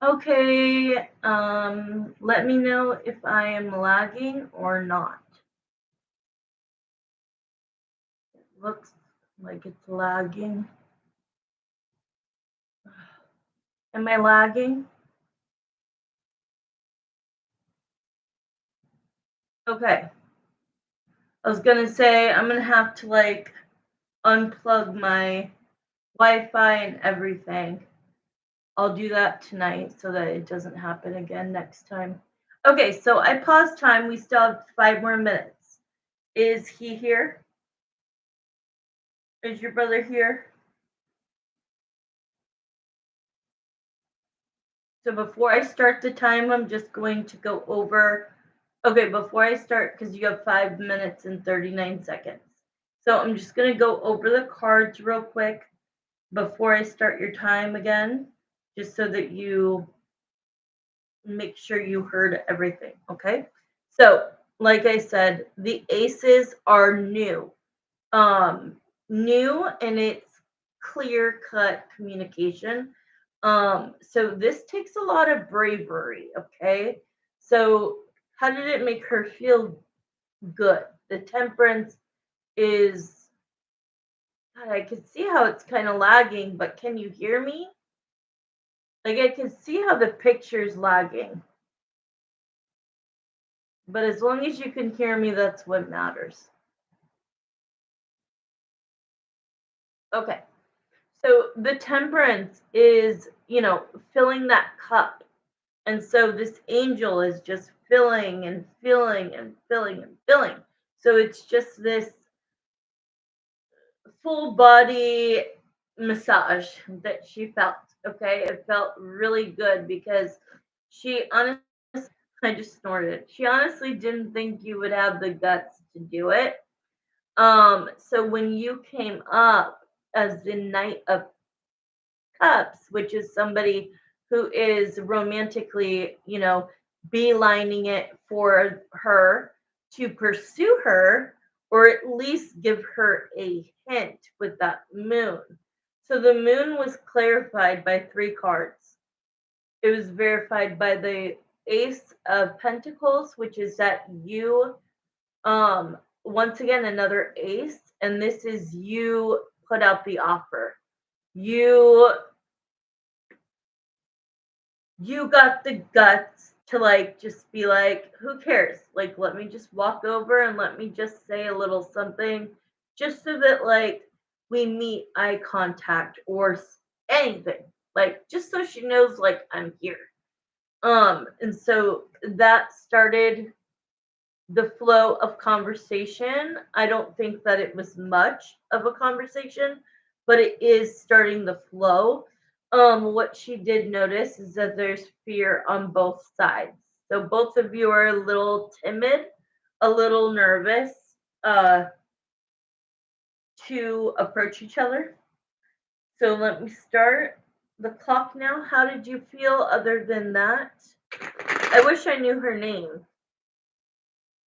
Okay, let me know if I am lagging or not. Looks like it's lagging. Am I lagging? Okay. I was gonna say I'm gonna have to like unplug my Wi-Fi and everything. I'll do that tonight so that it doesn't happen again next time. Okay, so I paused time. We still have 5 more minutes. Is he here? Is your brother here? So before I start the time, I'm just going to go over. Okay, before I start, because you have 5 minutes and 39 seconds. So I'm just going to go over the cards real quick before I start your time again, just so that you make sure you heard everything. Okay. So, like I said, the aces are new. Um, New and it's clear cut communication. So this takes a lot of bravery, okay? So how did it make her feel good? The temperance is God, I can see how it's kind of lagging, but can you hear me? Like I can see how the picture's lagging. But as long as you can hear me, that's what matters. Okay. So the temperance is, filling that cup. And so this angel is just filling and filling and filling and filling. So it's just this full body massage that she felt. Okay. It felt really good because she honestly, I just snorted. She honestly didn't think you would have the guts to do it. So when you came up as the Knight of Cups, which is somebody who is romantically, beelining it for her to pursue her, or at least give her a hint with that moon. So the moon was clarified by 3 cards. It was verified by the Ace of Pentacles, which is that you, once again, another ace, and this is you put out the offer. You you got the guts to like just be like, who cares? Like, let me just walk over and let me just say a little something just so that like we meet eye contact or anything. Like, just so she knows like I'm here. And so that started the flow of conversation. I don't think that it was much of a conversation, but it is starting the flow. What she did notice is that there's fear on both sides. So both of you are a little timid, a little nervous uh, to approach each other. So let me start the clock now. How did you feel other than that? I wish I knew her name.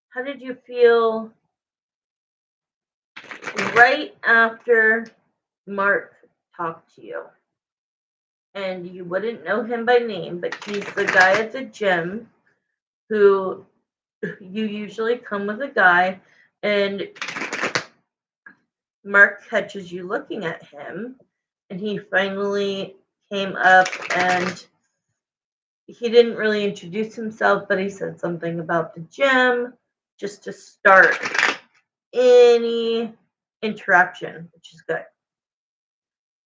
How did you feel right after Mark talked to you? And you wouldn't know him by name, but he's the guy at the gym who you usually come with a guy, and Mark catches you looking at him, and he finally came up and he didn't really introduce himself, but he said something about the gym just to start any interaction, which is good.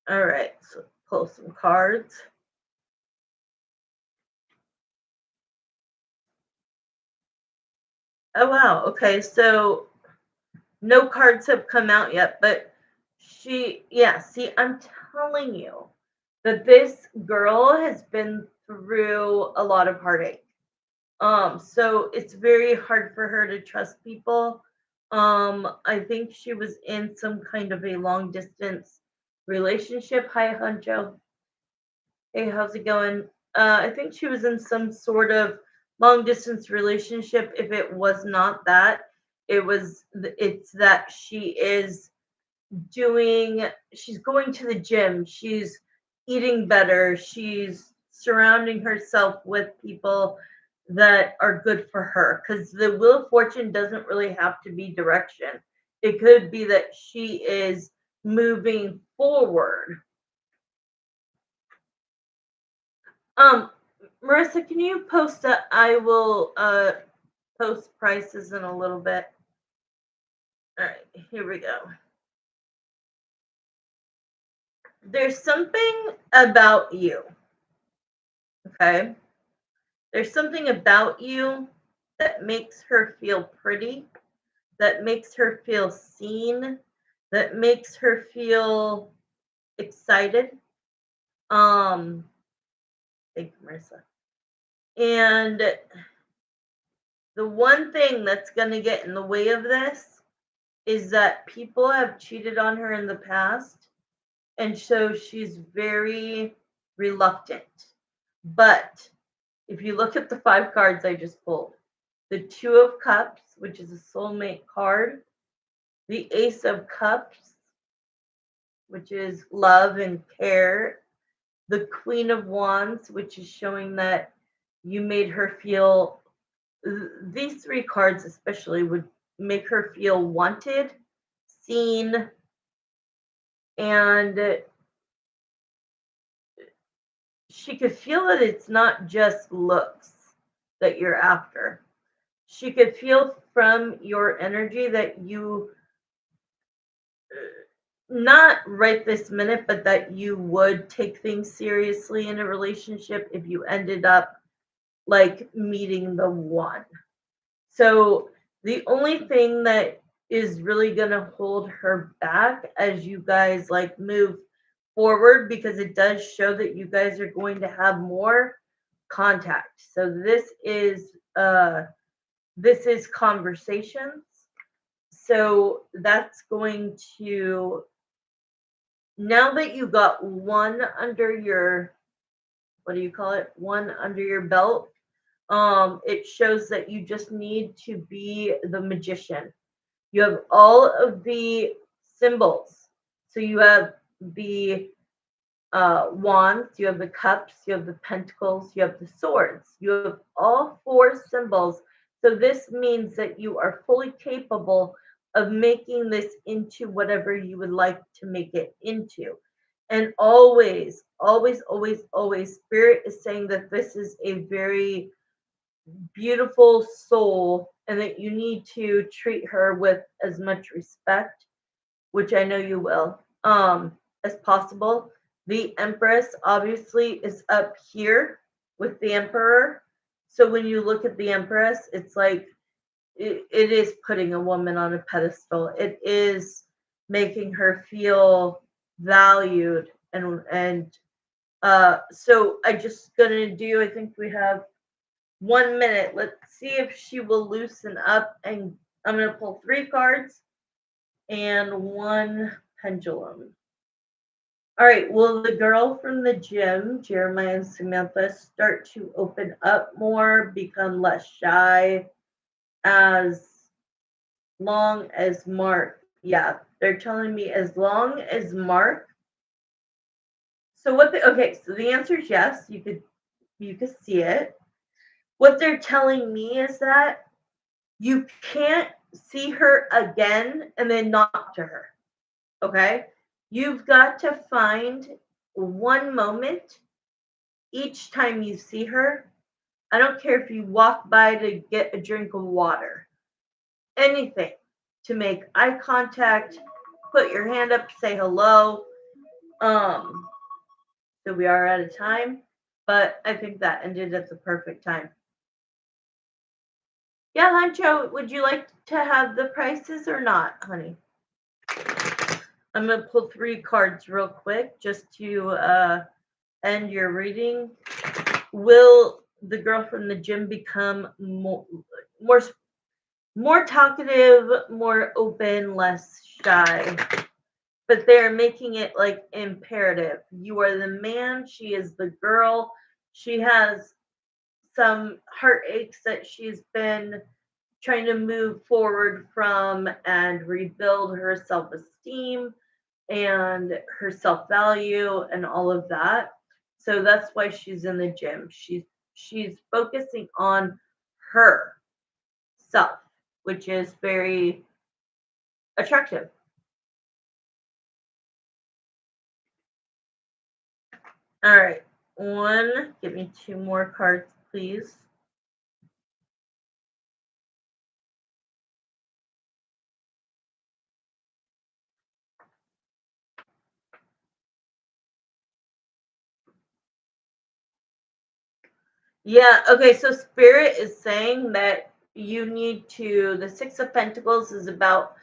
All right, so pull some cards. Oh wow. Okay, so no cards have come out yet, but yeah, see, I'm telling you that this girl has been through a lot of heartache. So it's very hard for her to trust people. I think she was in some kind of a long distance relationship. Hi, Huncho. Hey, how's it going? I think she was in some sort of long distance relationship. If it was not that, it's that she's going to the gym, she's eating better, she's surrounding herself with people that are good for her, because the Wheel of Fortune doesn't really have to be direction. It could be that she is moving forward. Um, Marissa, can you post that? I will post prices in a little bit. All right, here we go. There's something about you, okay? There's something about you that makes her feel pretty, that makes her feel seen, that makes her feel excited. Um, Thank you, Marissa. And the one thing that's going to get in the way of this is that people have cheated on her in the past, and so she's very reluctant. But if you look at the 5 cards I just pulled, the 2 of Cups, which is a soulmate card, the Ace of Cups, which is love and care, the Queen of Wands, which is showing that you made her feel, these 3 cards especially would make her feel wanted, seen, and she could feel that it's not just looks that you're after. She could feel from your energy that you, not right this minute, but that you would take things seriously in a relationship if you ended up like meeting the one. So the only thing that is really going to hold her back as you guys like move forward, because it does show that you guys are going to have more contact. So this is conversations. So that's going to, now that you got one under your, what do you call it? One under your belt, it shows that you just need to be the magician. You have all of the symbols. So you have the wands, you have the cups, you have the pentacles, you have the swords. You have all 4 symbols. So this means that you are fully capable of making this into whatever you would like to make it into. And always, always, always, always, Spirit is saying that this is a very beautiful soul and that you need to treat her with as much respect, which I know you will, as possible. The Empress obviously is up here with the Emperor. So when you look at the Empress, it's like it is putting a woman on a pedestal. It is making her feel valued, and so I just gonna do, I think we have 1 minute. Let's see if she will loosen up, and I'm gonna pull 3 cards and 1 pendulum. All right, will the girl from the gym, Jeremiah and Samantha, start to open up more, become less shy, as long as Mark? Yeah, they're telling me as long as Mark. So okay, so the answer is yes, you could see it. What they're telling me is that you can't see her again and then not talk to her. Okay? You've got to find one moment each time you see her. I don't care if you walk by to get a drink of water, anything to make eye contact, put your hand up, say hello. So we are out of time, but I think that ended at the perfect time. Yeah, Huncho, would you like to have the prices or not, honey? I'm going to pull 3 cards real quick just to end your reading. Will the girl from the gym become more talkative, more open, less shy? But they're making it like imperative. You are the man, she is the girl. She has some heartaches that she's been trying to move forward from and rebuild her self-esteem and her self-value and all of that. So that's why she's in the gym. She's focusing on her self, which is very attractive. All right. One, give me two more cards, please. Yeah, okay, so Spirit is saying that you need to, the Six of Pentacles is about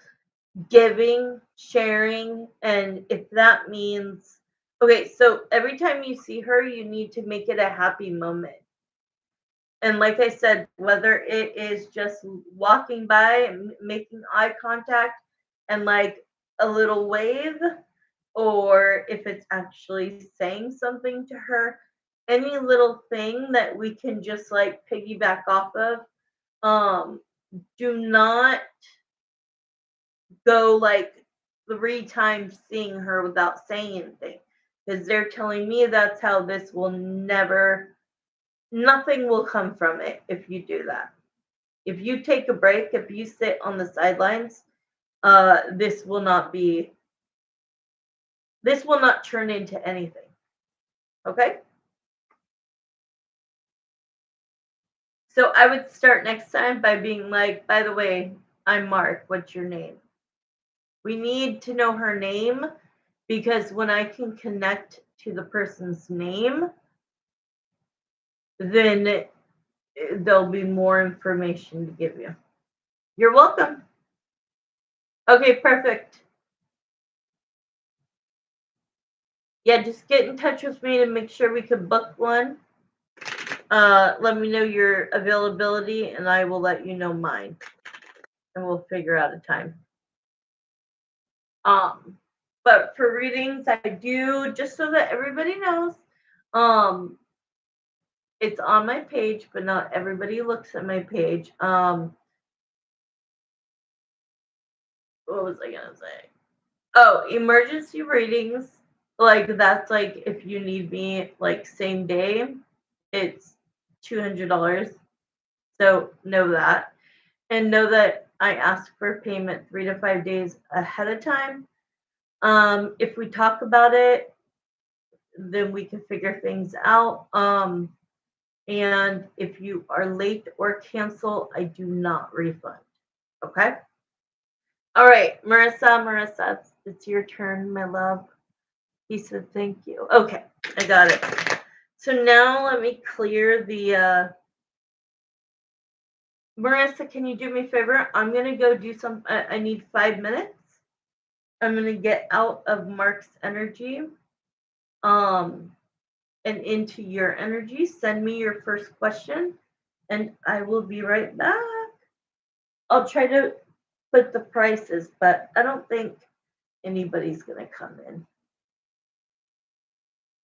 giving, sharing, and if that means, okay, so every time you see her, you need to make it a happy moment. And like I said, whether it is just walking by and making eye contact and like a little wave, or if it's actually saying something to her, any little thing that we can just like piggyback off of. Um, do not go like 3 times seeing her without saying anything because they're telling me that's how this will never, nothing will come from it if you do that. If you take a break, if you sit on the sidelines, this will not be, this will not turn into anything. Okay? So I would start next time by being like, by the way, I'm Mark. What's your name? We need to know her name because when I can connect to the person's name, then there'll be more information to give you. You're welcome. Okay, perfect. Yeah, just get in touch with me to make sure we can book one. Let me know your availability and I will let you know mine. And we'll figure out a time. But for readings, I do, just so that everybody knows, um, it's on my page, but not everybody looks at my page. What was I gonna say? Oh, emergency readings. Like that's like if you need me like same day, it's $200. So know that. And know that I ask for payment 3 to 5 days ahead of time. If we talk about it, then we can figure things out. And if you are late or cancel, I do not refund. Okay? All right, Marissa, it's your turn, my love. He said thank you. Okay, I got it. So now let me clear the Marissa, can you do me a favor? I'm gonna go do some I need 5 minutes. I'm gonna get out of Mark's energy. Um and into your energy. Send me your first question and I will be right back. I'll try to put the prices, but I don't think anybody's going to come in.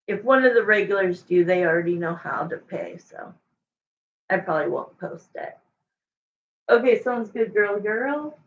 If one of the regulars do, they already know how to pay, so I probably won't post it. Okay, sounds good, girl.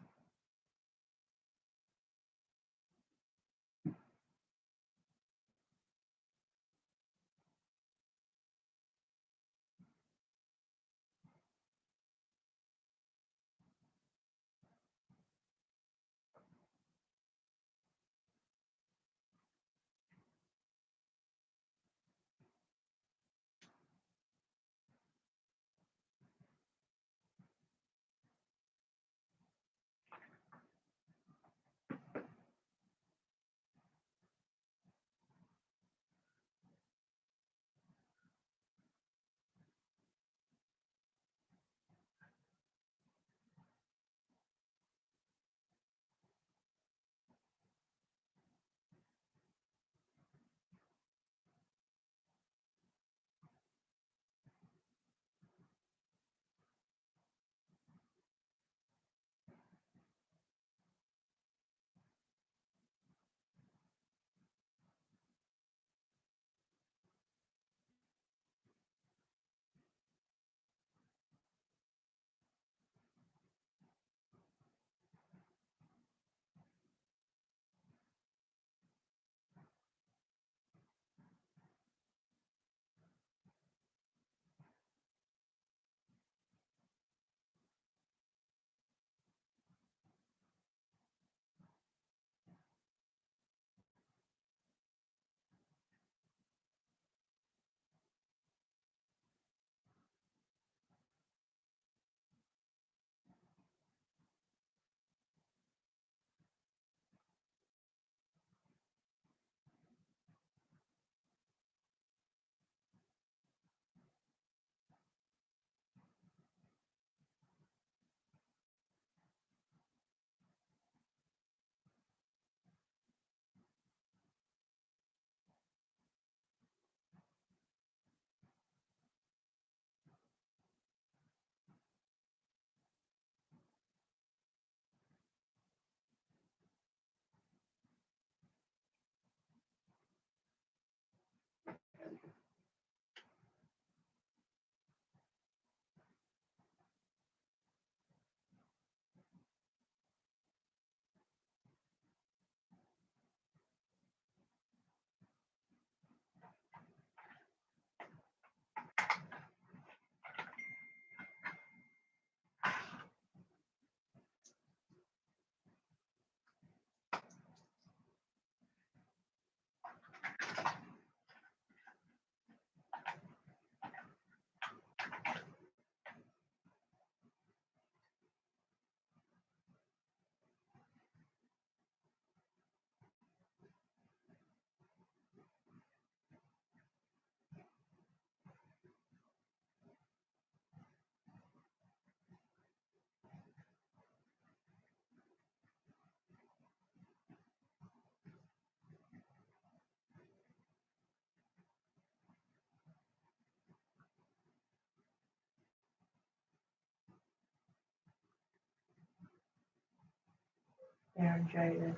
laryngitis.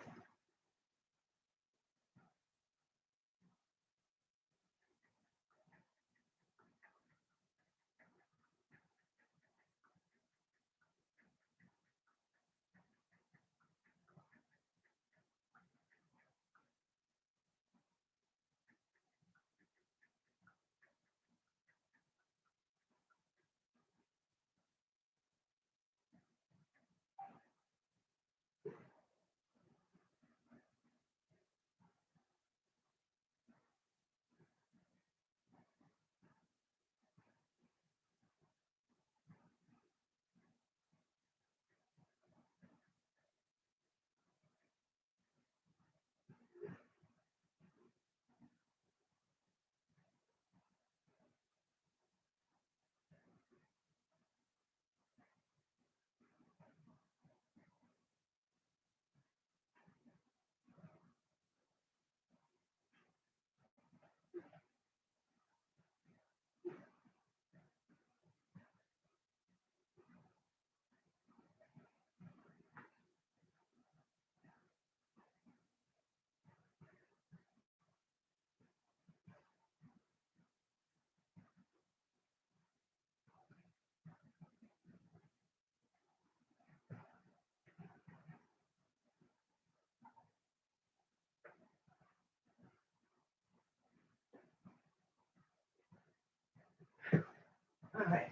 All right.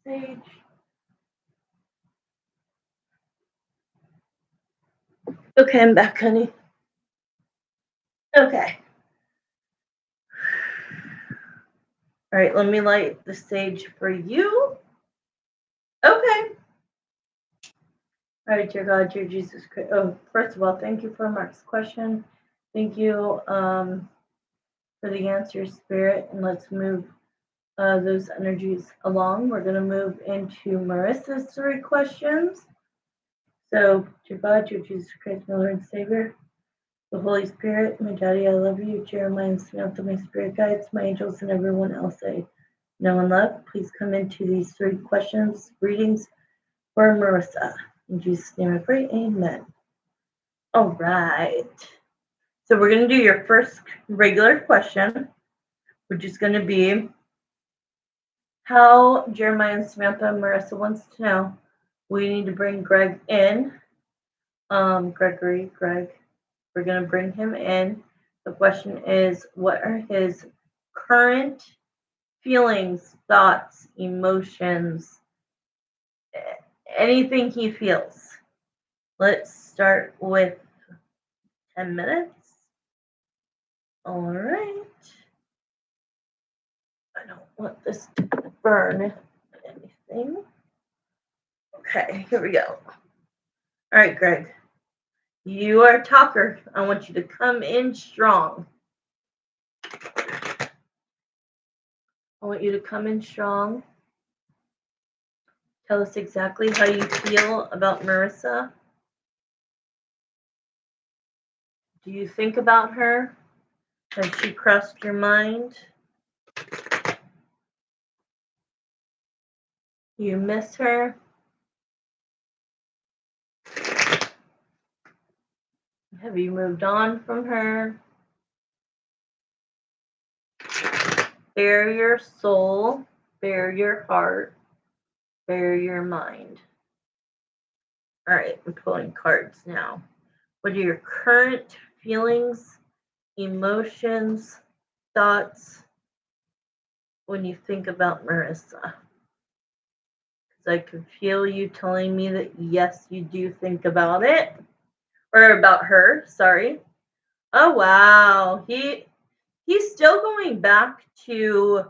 Sage. Okay, I'm back, honey. Okay. All right, let me light the sage for you. Okay. All right, dear God, dear Jesus Christ. Oh, first of all, thank you for Mark's question. Thank you for the answer, Spirit. And let's move those energies along. We're going to move into Marissa's 3 questions. So, dear God, dear Jesus Christ, my Lord and Savior, the Holy Spirit, my Daddy, I love you. Jeremiah and Samantha, my spirit guides, my angels, and everyone else I know and love. Please come into these 3 questions, readings for Marissa. In Jesus' name I pray, amen. All right. So we're going to do your first regular question, which is going to be how Jeremiah and Samantha and Marissa wants to know. We need to bring Greg in. Greg. We're going to bring him in. The question is, what are his current feelings, thoughts, emotions, anything he feels? Let's start with 10 minutes. All right. I don't want this to burn anything. Okay, here we go. All right, Greg. You are a talker. I want you to come in strong. I want you to come in strong. Tell us exactly how you feel about Marissa. Do you think about her? Has she crossed your mind? You miss her? Have you moved on from her? Bare your soul, bare your heart, bare your mind. All right, I'm pulling cards now. What are your current feelings, emotions, thoughts when you think about Marissa? Because I can feel you telling me that yes, you do think about it. Or about her, sorry. Oh wow. He's still going back to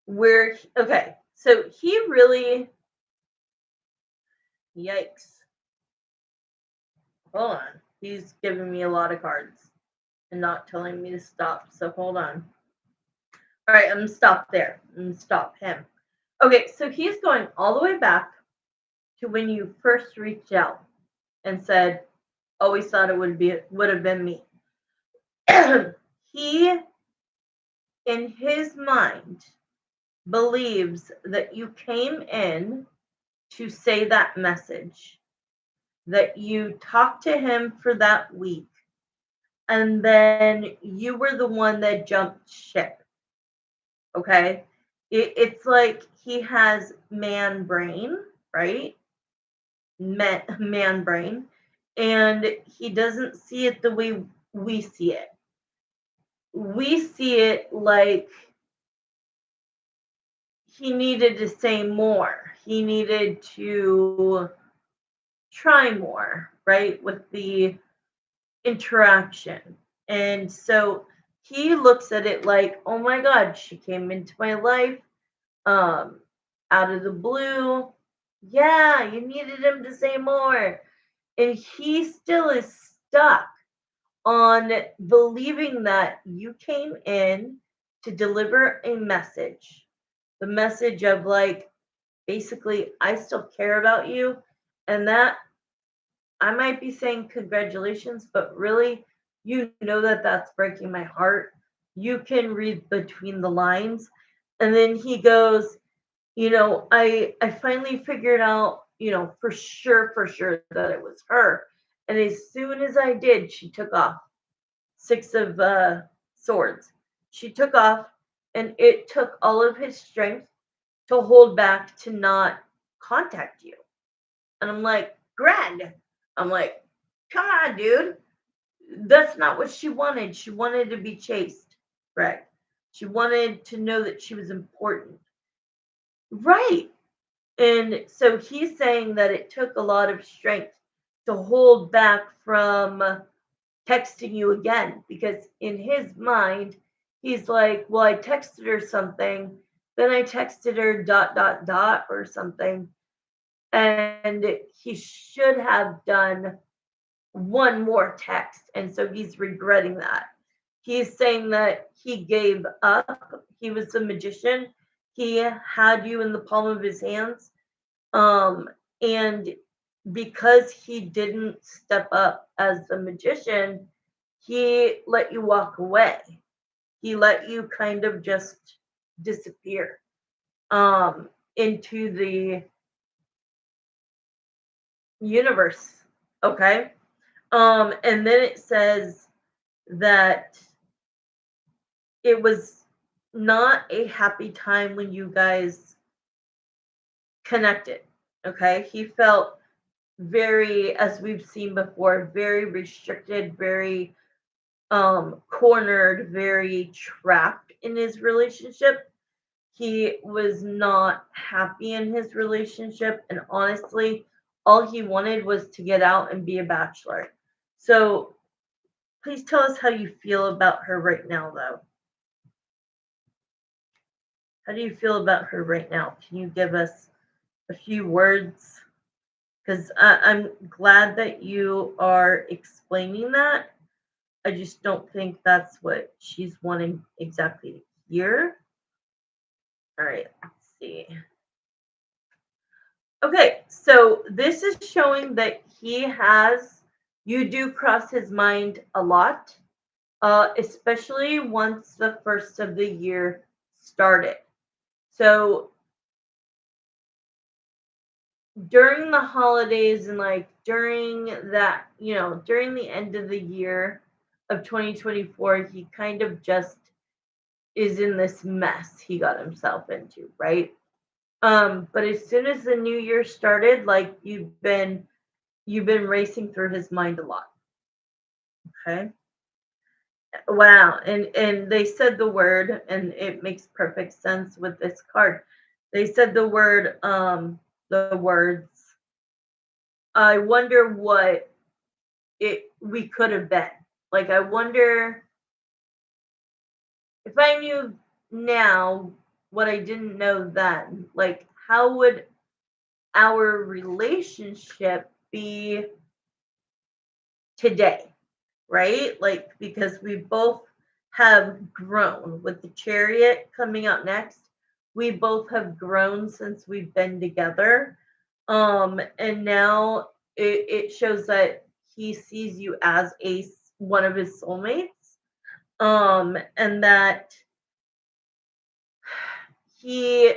where okay, so he really yikes. Hold on. He's giving me a lot of cards and not telling me to stop. So hold on. All right, I'm gonna stop there. I'm gonna stop him. Okay, so he's going all the way back to when you first reached out and said, always thought it would have been me. He, in his mind, believes that you came in to say that message. that you talked to him for that week and then you were the one that jumped ship. Okay. It's like he has man brain, right? Man brain. And he doesn't see it the way we see it. We see it like he needed to say more. He needed to try more, right? With the interaction. And so he looks at it like, oh my God, she came into my life um, out of the blue. Yeah, you needed him to say more. And he still is stuck on believing that you came in to deliver a message. The message of, like, basically, I still care about you. And that I might be saying congratulations, but really, you know that that's breaking my heart. You can read between the lines. And then he goes, I finally figured out, for sure that it was her. And as soon as I did, she took off. Six of swords. She took off, and it took all of his strength to hold back to not contact you. And I'm like, Grand. I'm like, come on, dude. That's not what she wanted. She wanted to be chased, Greg. She wanted to know that she was important. Right. And so he's saying that it took a lot of strength to hold back from texting you again because in his mind, he's like, well, I texted her something, then I texted her dot dot dot or something, and he should have done one more text. And so he's regretting that. He's saying that he gave up. He was a magician. He had you in the palm of his hands. And because he didn't step up as a magician, he let you walk away. He let you kind of just disappear into the universe. Okay. And then it says that it was not a happy time when you guys connected. Okay. He felt very, as we've seen before, very restricted, very cornered, very trapped in his relationship. He was not happy in his relationship, and honestly, all he wanted was to get out and be a bachelor. So please tell us how you feel about her right now, though. How do you feel about her right now? Can you give us a few words? Because I'm glad that you are explaining that. I just don't think that's what she's wanting exactly to hear. All right, let's see. Okay, so this is showing that you do cross his mind a lot, especially once the first of the year started. So during the holidays and like during that, during the end of the year of 2024, he kind of just is in this mess he got himself into, right? But as soon as the new year started, like you've been racing through his mind a lot. Okay. Wow. And they said the word, and it makes perfect sense with this card. They said the words, I wonder what it we could have been. Like I wonder if I knew now what I didn't know then, like how would our relationship be today, right? Like, because we both have grown with the chariot coming up next. We both have grown since we've been together. And now it shows that he sees you as one of his soulmates. And that he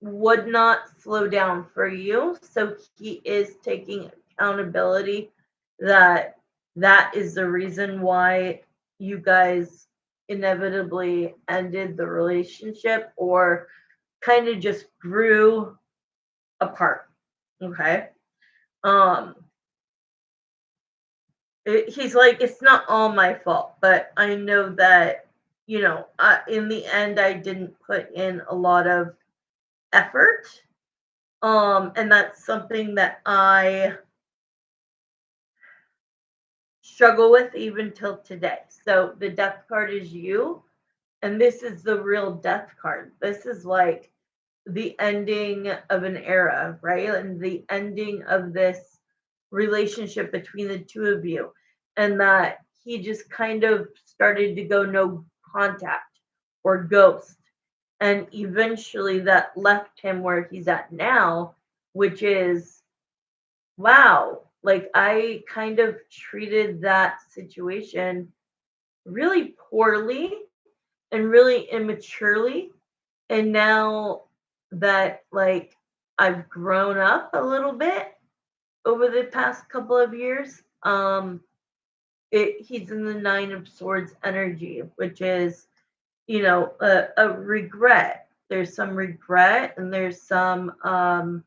would not slow down for you. So he is taking accountability that that is the reason why you guys inevitably ended the relationship or kind of just grew apart. Okay. Um, he's like, it's not all my fault, but I know that, in the end, I didn't put in a lot of effort. And that's something that I struggle with even till today. So the death card is you, and this is the real death card. This is like the ending of an era, right? And the ending of this relationship between the two of you. And that he just kind of started to go no contact or ghost. And eventually that left him where he's at now, which is wow, like I kind of treated that situation really poorly and really immaturely. And now that like I've grown up a little bit over the past couple of years, he's in the Nine of Swords energy, which is, a regret. There's some regret and there's some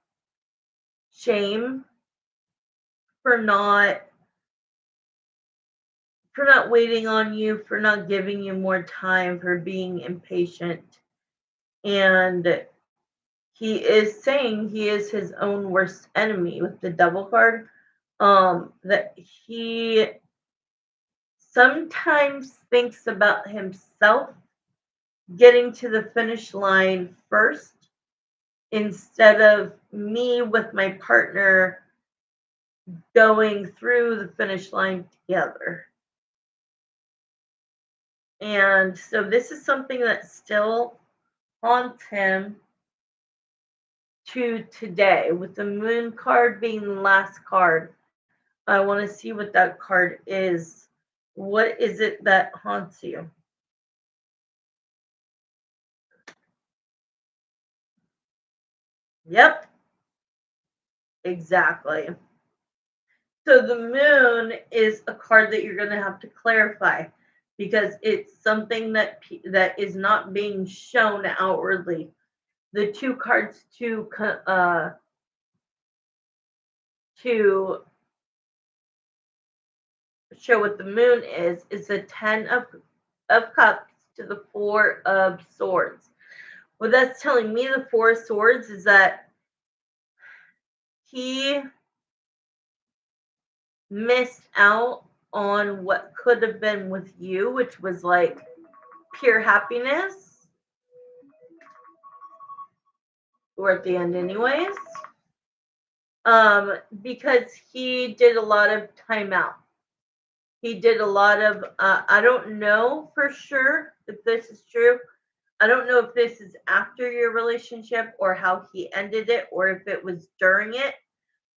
shame for not waiting on you, for not giving you more time, for being impatient. And he is saying he is his own worst enemy with the Devil card. That he sometimes thinks about himself getting to the finish line first instead of me with my partner going through the finish line together. And so this is something that still haunts him to today, with the moon card being the last card. I want to see what that card is. What is it that haunts you? Yep, exactly. So the moon is a card that you're going to have to clarify because it's something that is not being shown outwardly. The two cards to show what the moon is the 10 of cups to the 4 of swords. What that's telling me, the 4 of swords, is that he missed out on what could have been with you, which was like pure happiness, or at the end anyways. Because he did a lot of timeout. He did a lot of I don't know for sure if this is true. I don't know if this is after your relationship or how he ended it or if it was during it,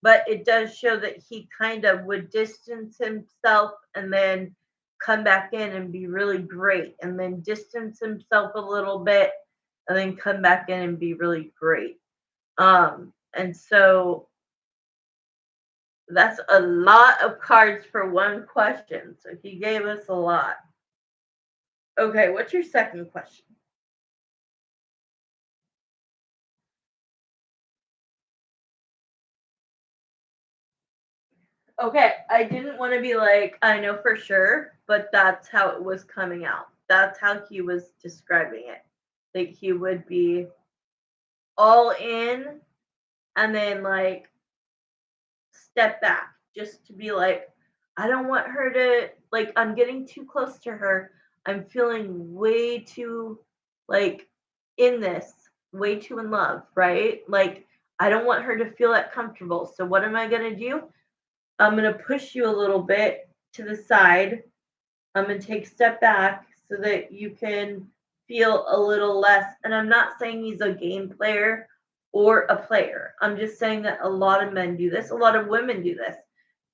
but it does show that he kind of would distance himself and then come back in and be really great, and then distance himself a little bit and then come back in and be really great. And so that's a lot of cards for one question. So he gave us a lot. Okay, what's your second question? Okay, I didn't want to be like, I know for sure, but that's how it was coming out. That's how he was describing it. Like he would be all in and then like step back just to be like, I don't want her to, like, I'm getting too close to her. I'm feeling way too, like, in this, way too in love, right? Like, I don't want her to feel that comfortable. So, what am I going to do? I'm going to push you a little bit to the side. I'm going to take a step back so that you can feel a little less. And I'm not saying he's a game player or a player. I'm just saying that a lot of men do this, a lot of women do this.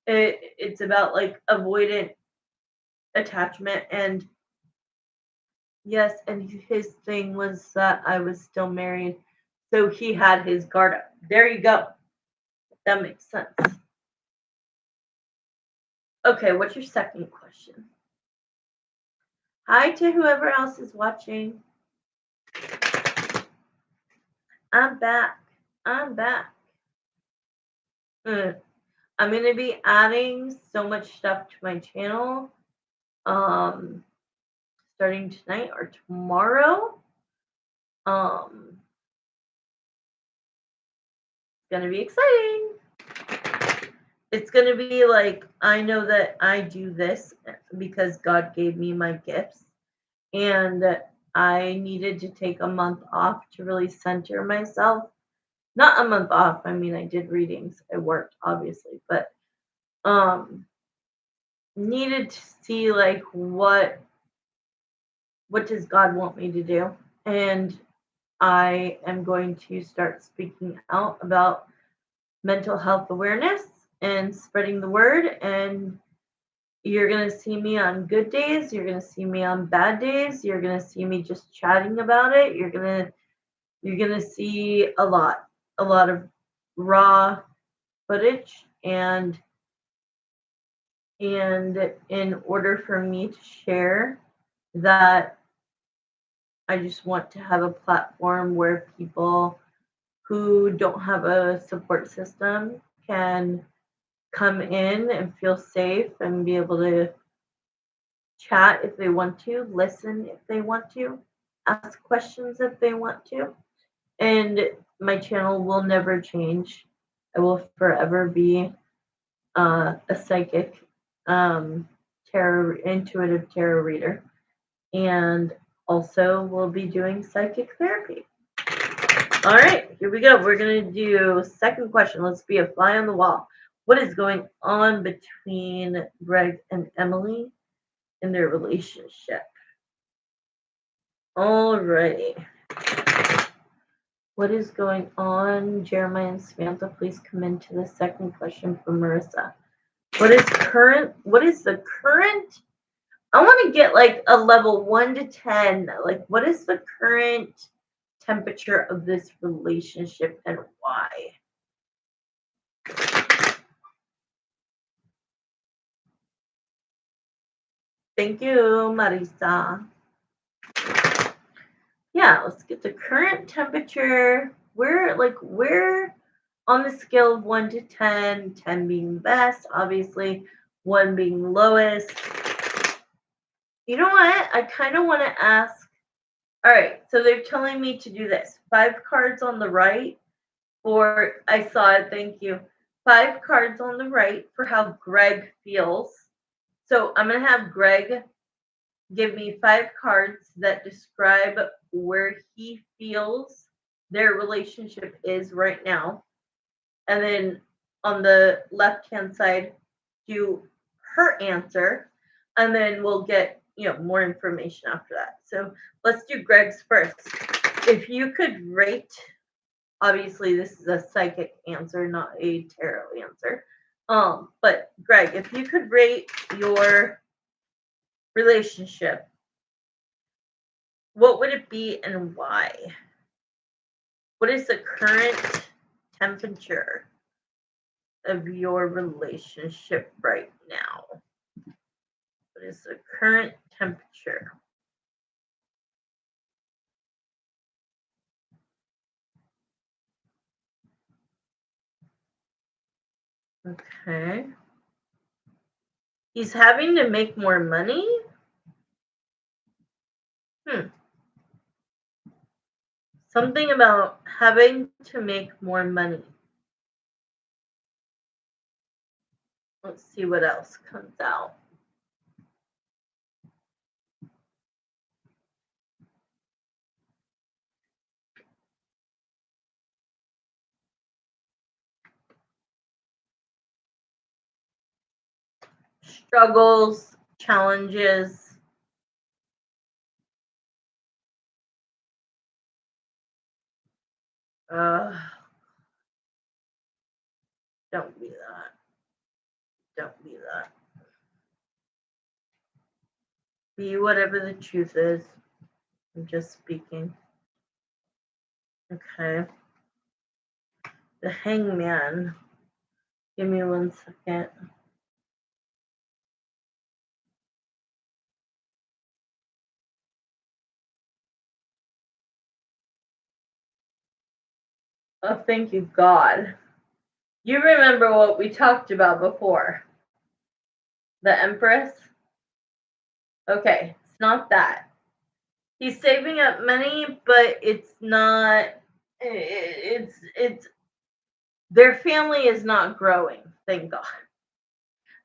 It's about like avoidant attachment. And yes, and his thing was that I was still married, so he had his guard up. There you go. That makes sense. Okay, what's your second question? Hi to whoever else is watching. I'm back. I'm back. Mm, I'm gonna be adding so much stuff to my channel. Um, Starting tonight or tomorrow. Um, it's gonna be exciting. It's gonna be like I know that I do this because God gave me my gifts, and I needed to take a month off to really center myself. Not a month off. I mean, I did readings. I worked obviously, but um needed to see like what does God want me to do? And I am going to start speaking out about mental health awareness and spreading the word. And you're going to see me on good days, you're going to see me on bad days, you're going to see me just chatting about it. You're going to see a lot of raw footage, and in order for me to share that, I just want to have a platform where people who don't have a support system can come in and feel safe and be able to chat if they want to, listen if they want to, ask questions if they want to. And my channel will never change. I will forever be a psychic, intuitive tarot reader, and also will be doing psychic therapy. All right, here we go. We're going to do second question. Let's be a fly on the wall. What is going on between Greg and Emily in their relationship? All righty. What is going on? Jeremiah and Samantha, please come into the second question for Marissa. What is the current? I want to get like a level 1 to 10. Like, what is the current temperature of this relationship and why? Thank you, Marisa. Yeah, let's get the current temperature. We're on the scale of 1 to 10, 10 being the best, obviously, 1 being the lowest. You know what? I kind of want to ask. All right, so they're telling me to do this. 5 cards on the right for, I saw it, thank you. 5 cards on the right for how Greg feels. So I'm going to have Greg give me 5 cards that describe where he feels their relationship is right now. And then on the left hand side, do her answer. And then we'll get, more information after that. So let's do Greg's first. If you could rate, obviously this is a psychic answer, not a tarot answer. But Greg, if you could rate your relationship, what would it be and why? What is the current temperature of your relationship right now? What is the current temperature? Okay. He's having to make more money? Something about having to make more money. Let's see what else comes out. Struggles, challenges. Don't be that. Don't be that. Be whatever the truth is. I'm just speaking. Okay. The Hangman. Give me 1 second. Oh, thank you, God. You remember what we talked about before? The Empress? Okay, it's not that. He's saving up money, but it's not. It's their family is not growing. Thank God.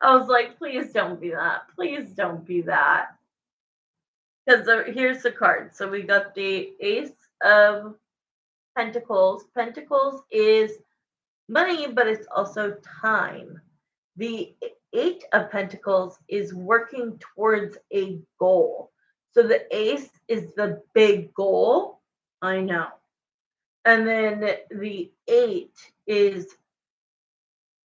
I was like, please don't be that. Please don't be that. Because here's the card. So we got the Ace of Pentacles. Pentacles is money, but it's also time. The Eight of Pentacles is working towards a goal. So the Ace is the big goal. I know. And then the Eight is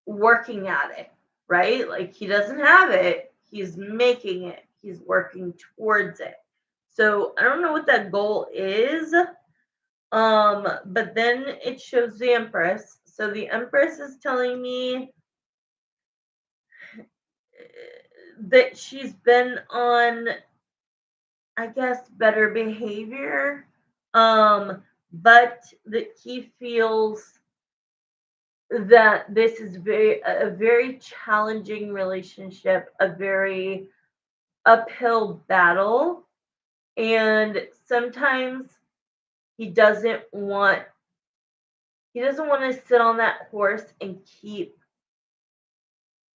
working at it, right? Like he doesn't have it, he's making it, he's working towards it. So I don't know what that goal is. But then it shows the Empress. So the Empress is telling me that she's been on, I guess, better behavior. But that he feels that this is a very challenging relationship, a very uphill battle, and sometimes he doesn't want he doesn't want to sit on that horse and keep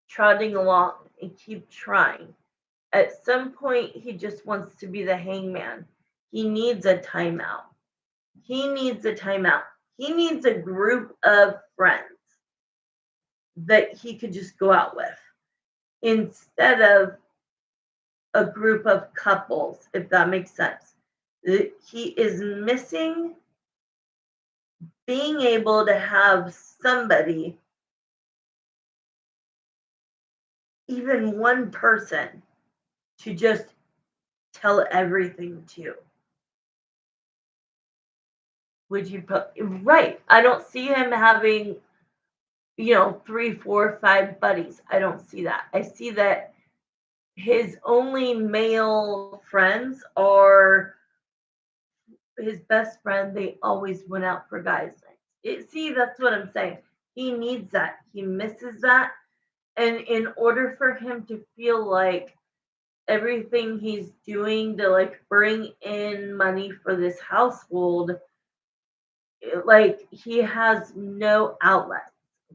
trotting along and keep trying. At some point he just wants to be the hangman. He needs a timeout. He needs a timeout. He needs a group of friends that he could just go out with instead of a group of couples, if that makes sense. He is missing being able to have somebody, even one person, to just tell everything to. Would you put right? I don't see him having, three, four, five buddies. I don't see that. I see that his only male friends are his best friend. They always went out for guys' nights. See, that's what I'm saying. He needs that. He misses that. And in order for him to feel like everything he's doing to like bring in money for this household, like he has no outlet.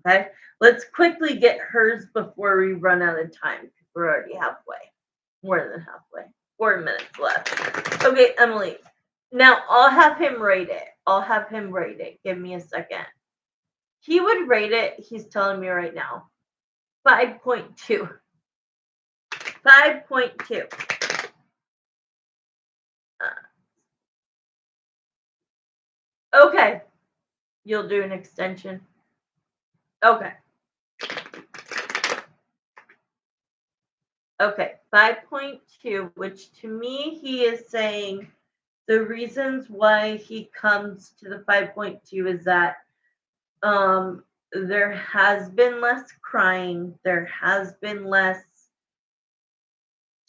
Okay, let's quickly get hers before we run out of time because we're already halfway, more than halfway, 4 minutes left. Okay, Emily, now I'll have him rate it. Give me a second. He would rate it, he's telling me right now, 5.2. 5.2. Okay, you'll do an extension. Okay. Okay, 5.2, which to me, he is saying the reasons why he comes to the 5.2 is that there has been less crying, there has been less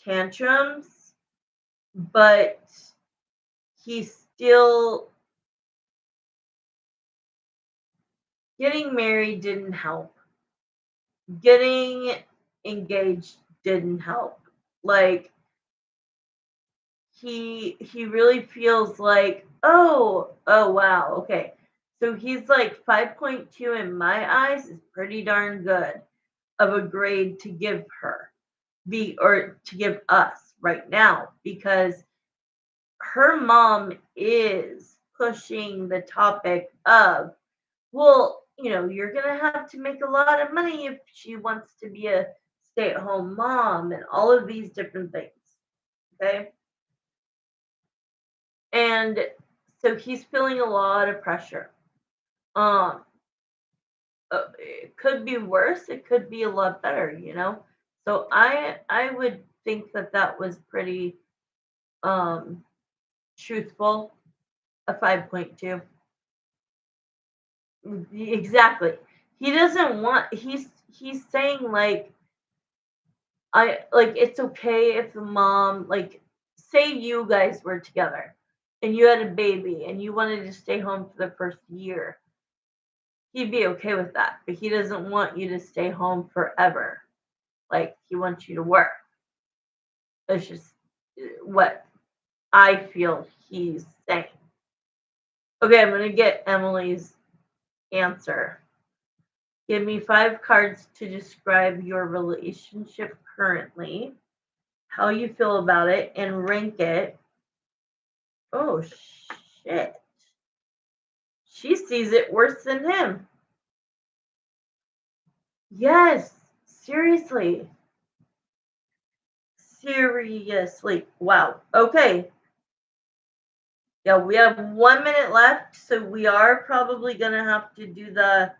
tantrums, but he's still getting married didn't help. Getting engaged didn't help. Like he really feels like, oh wow, okay. So he's like 5.2 in my eyes is pretty darn good of a grade to give her or to give us right now because her mom is pushing the topic of, well, you're going to have to make a lot of money if she wants to be a stay-at-home mom and all of these different things. Okay? And so he's feeling a lot of pressure. Um, it could be worse. It could be a lot better. So I would think that that was pretty um truthful. A 5.2. Exactly. He doesn't want. He's saying like it's okay if the mom, like, say you guys were together and you had a baby and you wanted to stay home for the first year. he'd be okay with that, but he doesn't want you to stay home forever. Like, he wants you to work. It's just what I feel he's saying. Okay, I'm going to get Emily's answer. Give me 5 cards to describe your relationship currently, how you feel about it, and rank it. Oh, shit. She sees it worse than him. Yes, seriously. Seriously. Wow. Okay. Yeah, we have 1 minute left, so we are probably gonna have to do the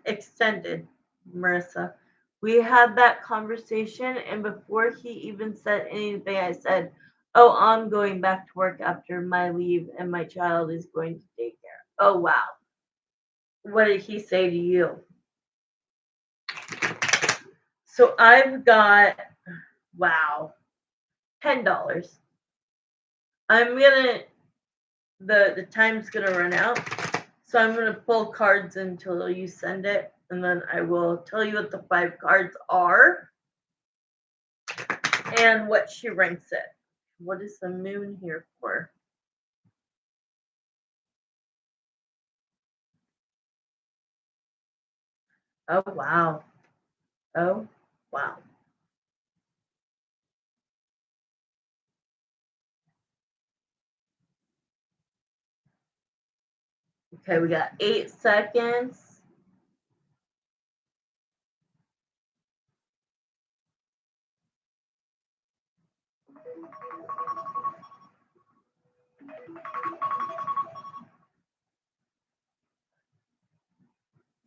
extended, Marissa. We had that conversation, and before he even said anything, I said, "Oh, I'm going back to work after my leave, and my child is going to daycare." Oh wow. What did he say to you? So I've got, wow, $10. I'm gonna, the time's gonna run out, so I'm gonna pull cards until you send it, and then I will tell you what the 5 cards are and what she ranks it. What is the moon here for? Oh wow. Oh wow. Okay, we got 8 seconds.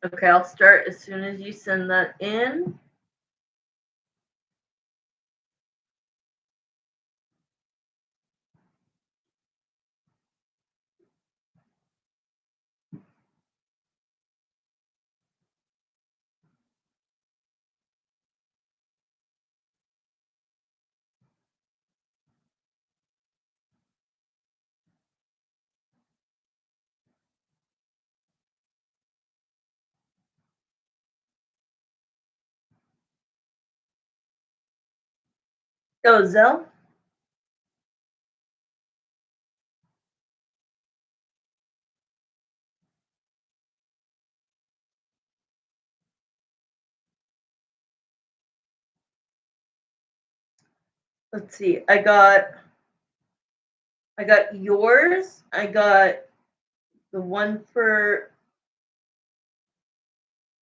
Okay, I'll start as soon as you send that in. Oh, Zell? Let's see. I got yours. I got the one for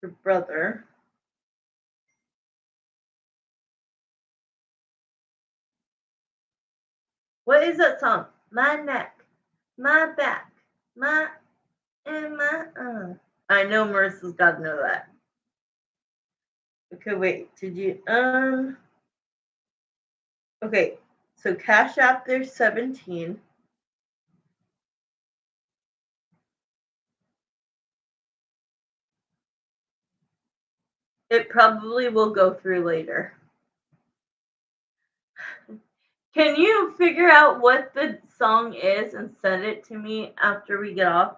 your brother. What is that song? My neck, my back, my and my I know Marissa's got to know that. Okay, wait. Did you Okay, so Cash App, there's 17. It probably will go through later. Can you figure out what the song is and send it to me after we get off?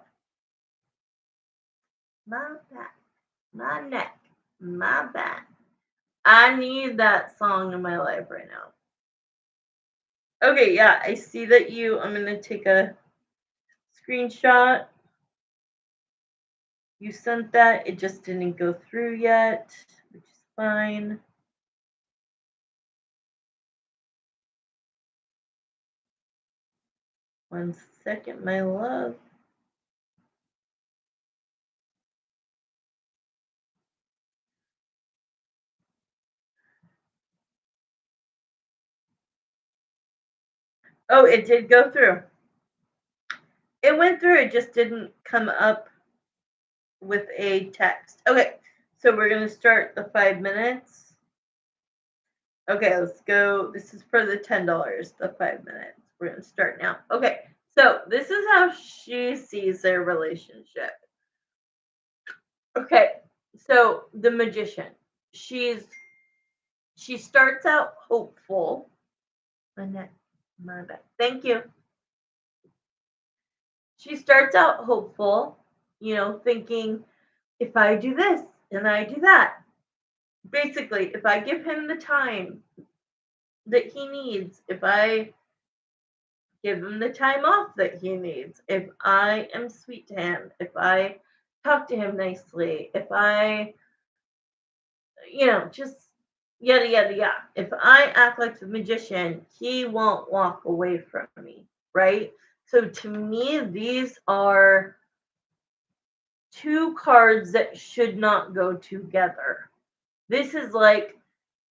My back, my neck, my back. I need that song in my life right now. Okay, yeah, I see that I'm going to take a screenshot. You sent that. It just didn't go through yet, which is fine. One second, my love. Oh, it did go through. It went through. It just didn't come up with a text. Okay, so we're going to start the 5 minutes. Okay, let's go. This is for the $10, the 5 minutes. We're going to start now. Okay, so this is how she sees their relationship. Okay, so the magician. She starts out hopeful. My bad. Thank you. She starts out hopeful, thinking if I do this and I do that, basically, if I give him the time that he needs, if I give him the time off that he needs, if I am sweet to him, if I talk to him nicely, if I, just yada, yada, yada. If I act like the magician, he won't walk away from me, right? So to me, these are two cards that should not go together. This is like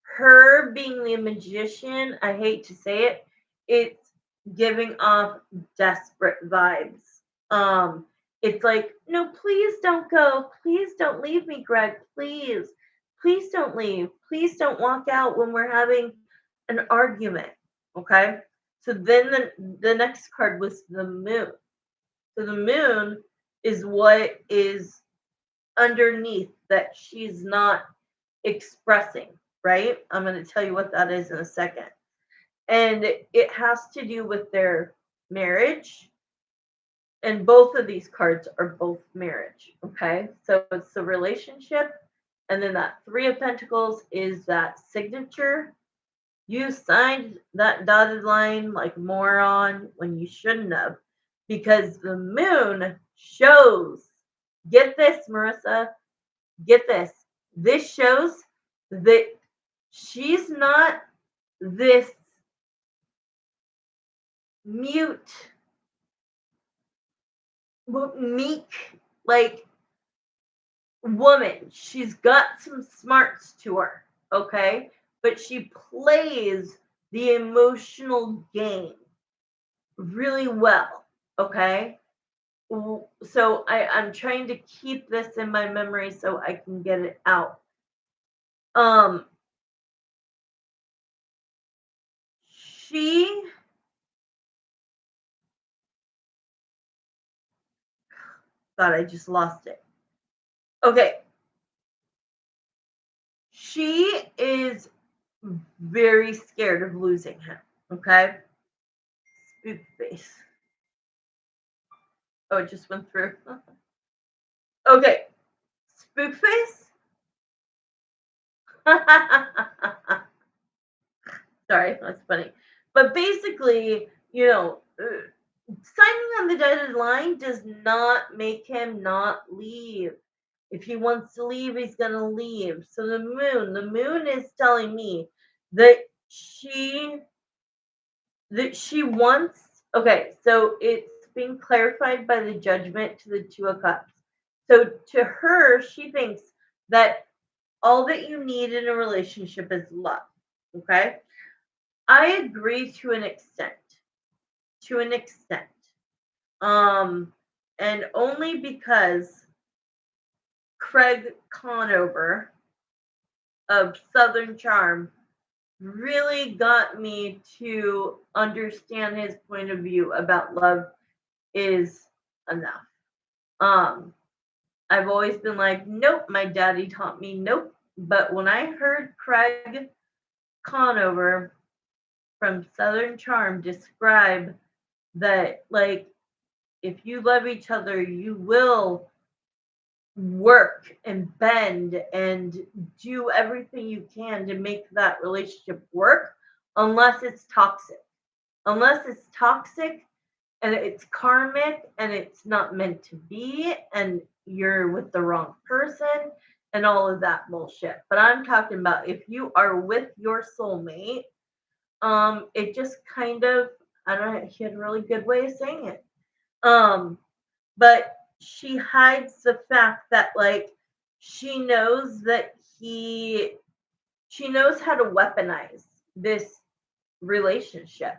her being the magician. I hate to say it. It's giving off desperate vibes. Um, it's like, no, please don't go. Please don't leave me, Greg. Please. Please don't leave. Please don't walk out when we're having an argument. Okay. So then the next card was the moon. So the moon is what is underneath that she's not expressing, right? I'm going to tell you what that is in a second. And it has to do with their marriage. And both of these cards are both marriage, okay? So it's the relationship. And then that Three of Pentacles is that signature. You signed that dotted line like a moron when you shouldn't have, because the moon shows, get this, Marissa, get this. This shows that she's not this mute, meek, like woman. She's got some smarts to her, okay? But she plays the emotional game really well, okay? So I'm trying to keep this in my memory so I can get it out. Um, she God, I just lost it. Okay. She is very scared of losing him. Okay. Spook face. Oh, it just went through. Okay. Spook face. Sorry, that's funny. But basically, signing on the dotted line does not make him not leave. If he wants to leave, he's gonna leave. So the moon is telling me that she wants. Okay, so it's being clarified by the judgment to the Two of Cups. So to her, she thinks that all that you need in a relationship is love. Okay, I agree to an extent. To an extent. And only because Craig Conover of Southern Charm really got me to understand his point of view about love is enough. Um, I've always been like, nope, my daddy taught me nope. But when I heard Craig Conover from Southern Charm describe that, like, if you love each other, you will work and bend and do everything you can to make that relationship work, unless it's toxic. Unless it's toxic and it's karmic and it's not meant to be and you're with the wrong person and all of that bullshit. But I'm talking about if you are with your soulmate, it just kind of, I don't know, he had a really good way of saying it. But she hides the fact that, like, she knows that she knows how to weaponize this relationship.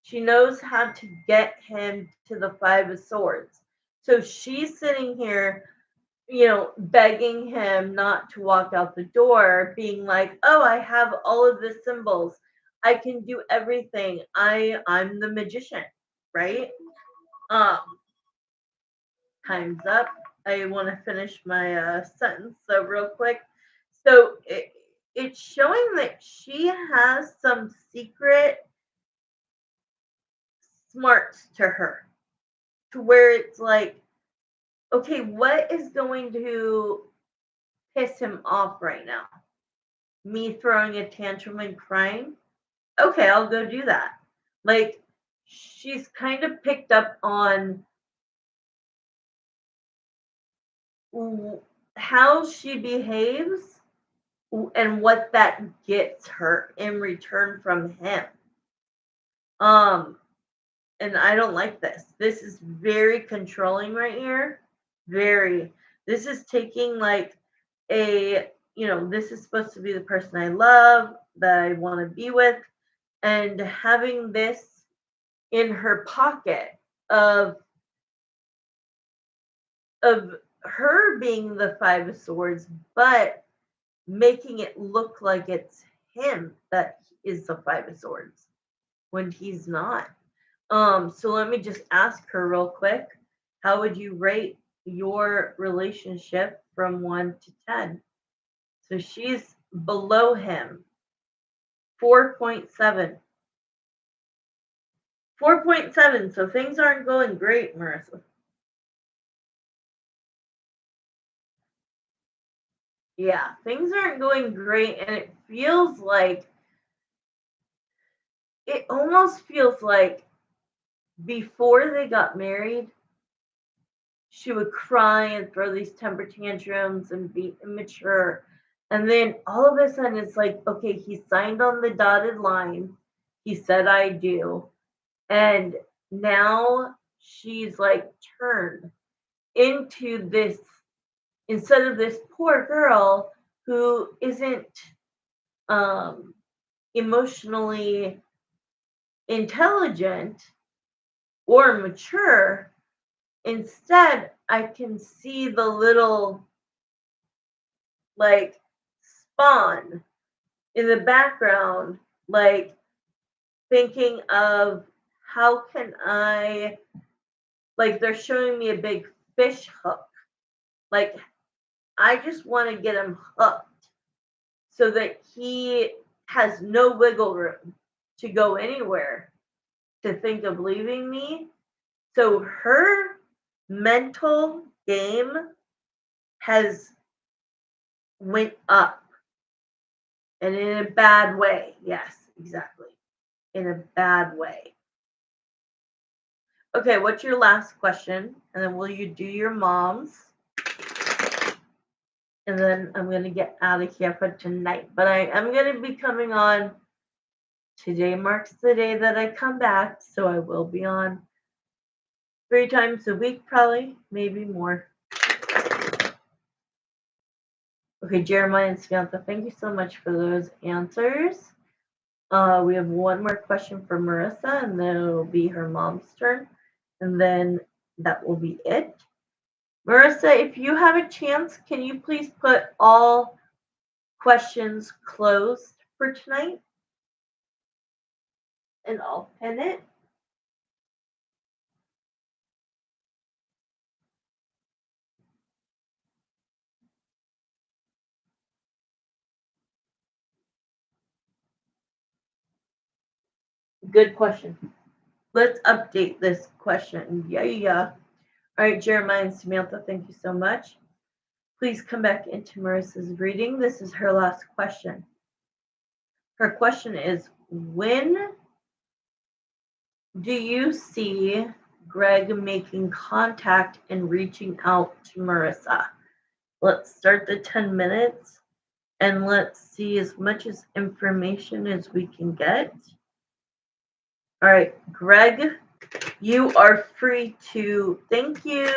She knows how to get him to the Five of Swords. So she's sitting here, begging him not to walk out the door, being like, "Oh, I have all of the symbols. I can do everything. I'm the magician," right? Um, Time's up. I want to finish my sentence so real quick. So it's showing that she has some secret smarts to her, to where it's like Okay, what is going to piss him off right now? Me throwing a tantrum and crying? Okay, I'll go do that. Like, she's kind of picked up on how she behaves and what that gets her in return from him. Um, and I don't like this. This is very controlling right here. Very. This is taking like this is supposed to be the person I love, that I want to be with, and having this in her pocket of of her being the Five of Swords, but making it look like it's him that is the Five of Swords when he's not. So let me just ask her real quick. How would you rate your relationship from 1 to 10? So she's below him, 4.7. 4.7. So things aren't going great, Marissa. Yeah, things aren't going great, and it almost feels like before they got married, she would cry and throw these temper tantrums and be immature. And then all of a sudden, it's like, okay, he signed on the dotted line. He said, I do. And now she's like turned into this, instead of this poor girl who isn't um, emotionally intelligent or mature. Instead, I can see the little like spawn in the background, like thinking of how can I, like they're showing me a big fish hook. Like I just want to get him hooked so that he has no wiggle room to go anywhere to think of leaving me. So her mental game has went up, and in a bad way. Yes, exactly. In a bad way. Okay, what's your last question? And then will you do your mom's? And then I'm going to get out of here for tonight. But I am going to be coming on. Today marks the day that I come back. So I will be on 3 times a week, probably, maybe more. Okay, Jeremiah and Samantha, thank you so much for those answers. We have one more question for Marissa, and then it'll be her mom's turn. And then that will be it. Marissa, if you have a chance, can you please put all questions closed for tonight? And I'll pin it. Good question. Let's update this question. Yeah. All right, Jeremiah and Samantha, thank you so much. Please come back into Marissa's reading. This is her last question. Her question is, when do you see Greg making contact and reaching out to Marissa? Let's start the 10 minutes and let's see as much as information as we can get. All right, Greg, you are free to, thank you.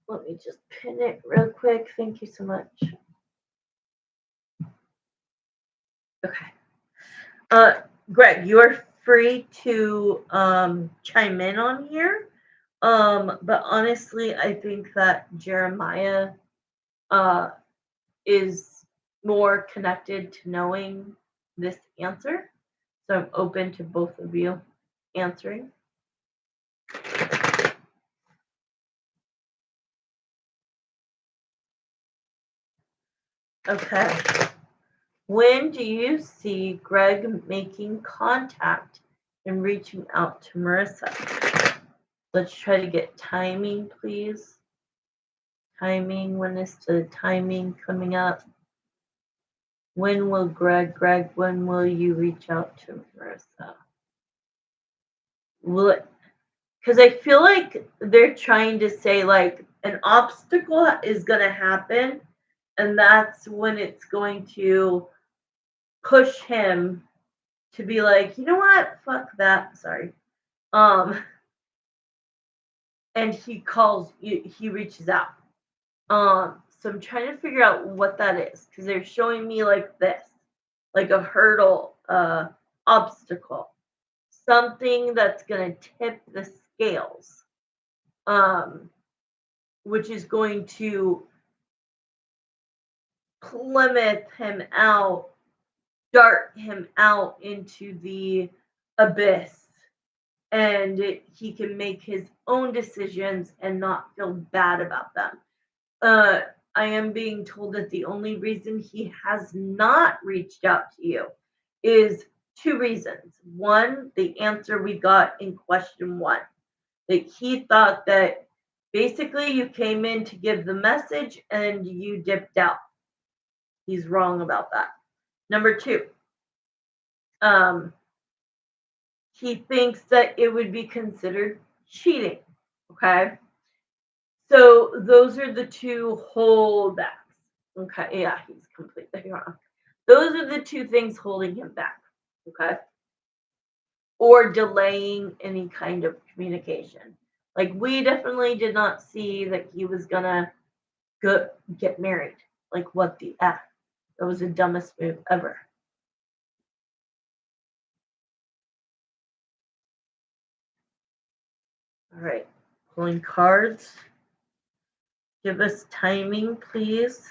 Let me just pin it real quick. Thank you so much. Okay. Greg, you are free to chime in on here. But honestly, I think that Jeremiah is more connected to knowing this answer. So I'm open to both of you answering. Okay. When do you see Greg making contact and reaching out to Marissa? Let's try to get timing, please. Timing. When is the timing coming up? When will Greg, when will you reach out to Marissa? Will it, because I feel like they're trying to say like an obstacle is going to happen, and that's when it's going to push him to be like, you know what, fuck that. Sorry. Um, and he reaches out. So I'm trying to figure out what that is because they're showing me like this, like a hurdle, obstacle, something that's gonna tip the scales, um, which is going to plummet him out, dart him out into the abyss, and he can make his own decisions and not feel bad about them. Uh, I am being told that the only reason he has not reached out to you is two reasons. One, the answer we got in question one, that he thought that basically you came in to give the message and you dipped out. He's wrong about that. Number two, um, he thinks that it would be considered cheating. Okay. So those are the two holdbacks. Okay. Yeah, he's completely wrong. Those are the two things holding him back. Okay. Or delaying any kind of communication. Like we definitely did not see that he was gonna get married. Like what the F? That was the dumbest move ever. All right. Pulling cards. Give us timing, please.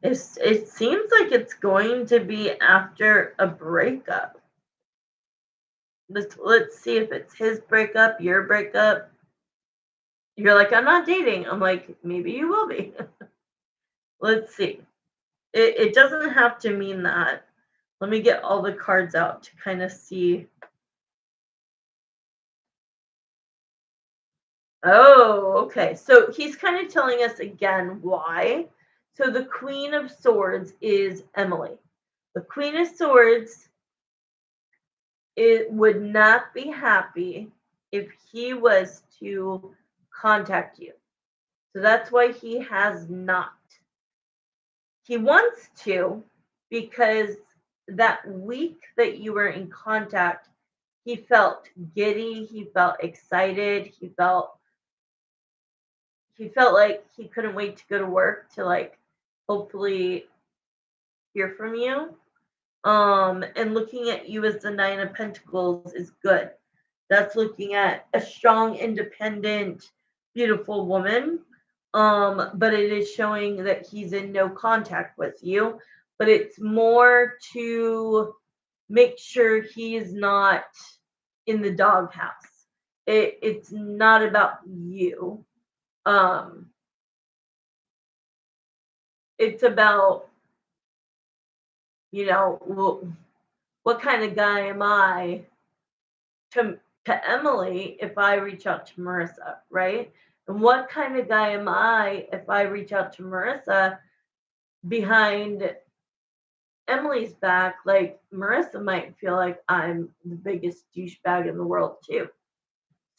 It seems like it's going to be after a breakup. Let's see if it's his breakup, your breakup. You're like, I'm not dating. I'm like, maybe you will be. Let's see. It doesn't have to mean that. Let me get all the cards out to kind of see. Oh, okay. So he's kind of telling us again why. So the Queen of Swords is Emily. The Queen of Swords would not be happy if he was to contact you. So that's why he has not. He wants to because that week that you were in contact, he felt giddy, he felt excited, he felt like he couldn't wait to go to work to like hopefully hear from you. And looking at you as the Nine of Pentacles is good. That's looking at a strong, independent, beautiful woman. But it is showing that he's in no contact with you. But it's more to make sure he's not in the doghouse. It's not about you. Um, it's about, what kind of guy am I to Emily if I reach out to Marissa, right? And what kind of guy am I if I reach out to Marissa behind Emily's back? Like Marissa might feel like I'm the biggest douchebag in the world too.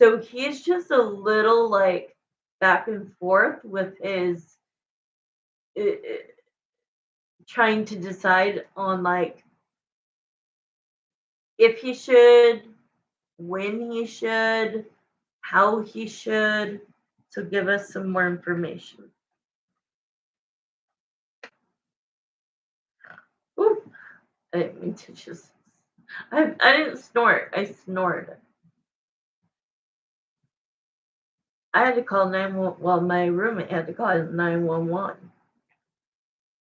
So he's just a little like back and forth with his uh, trying to decide on like if he should, when he should, how he should. So give us some more information. Ooh, I didn't mean to just. I didn't snort. I snored. I had to call 911. Well, my roommate had to call 911.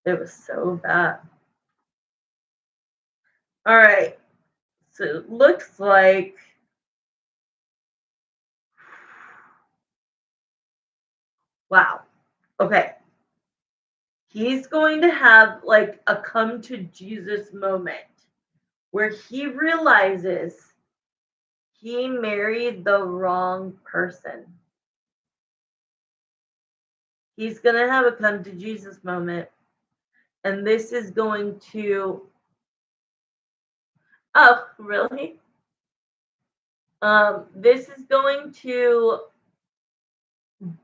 It was so bad. All right. So it looks like. Wow. Okay. He's going to have like a come to Jesus moment where he realizes he married the wrong person. He's going to have a come to Jesus moment. And this is going to, oh, really? This is going to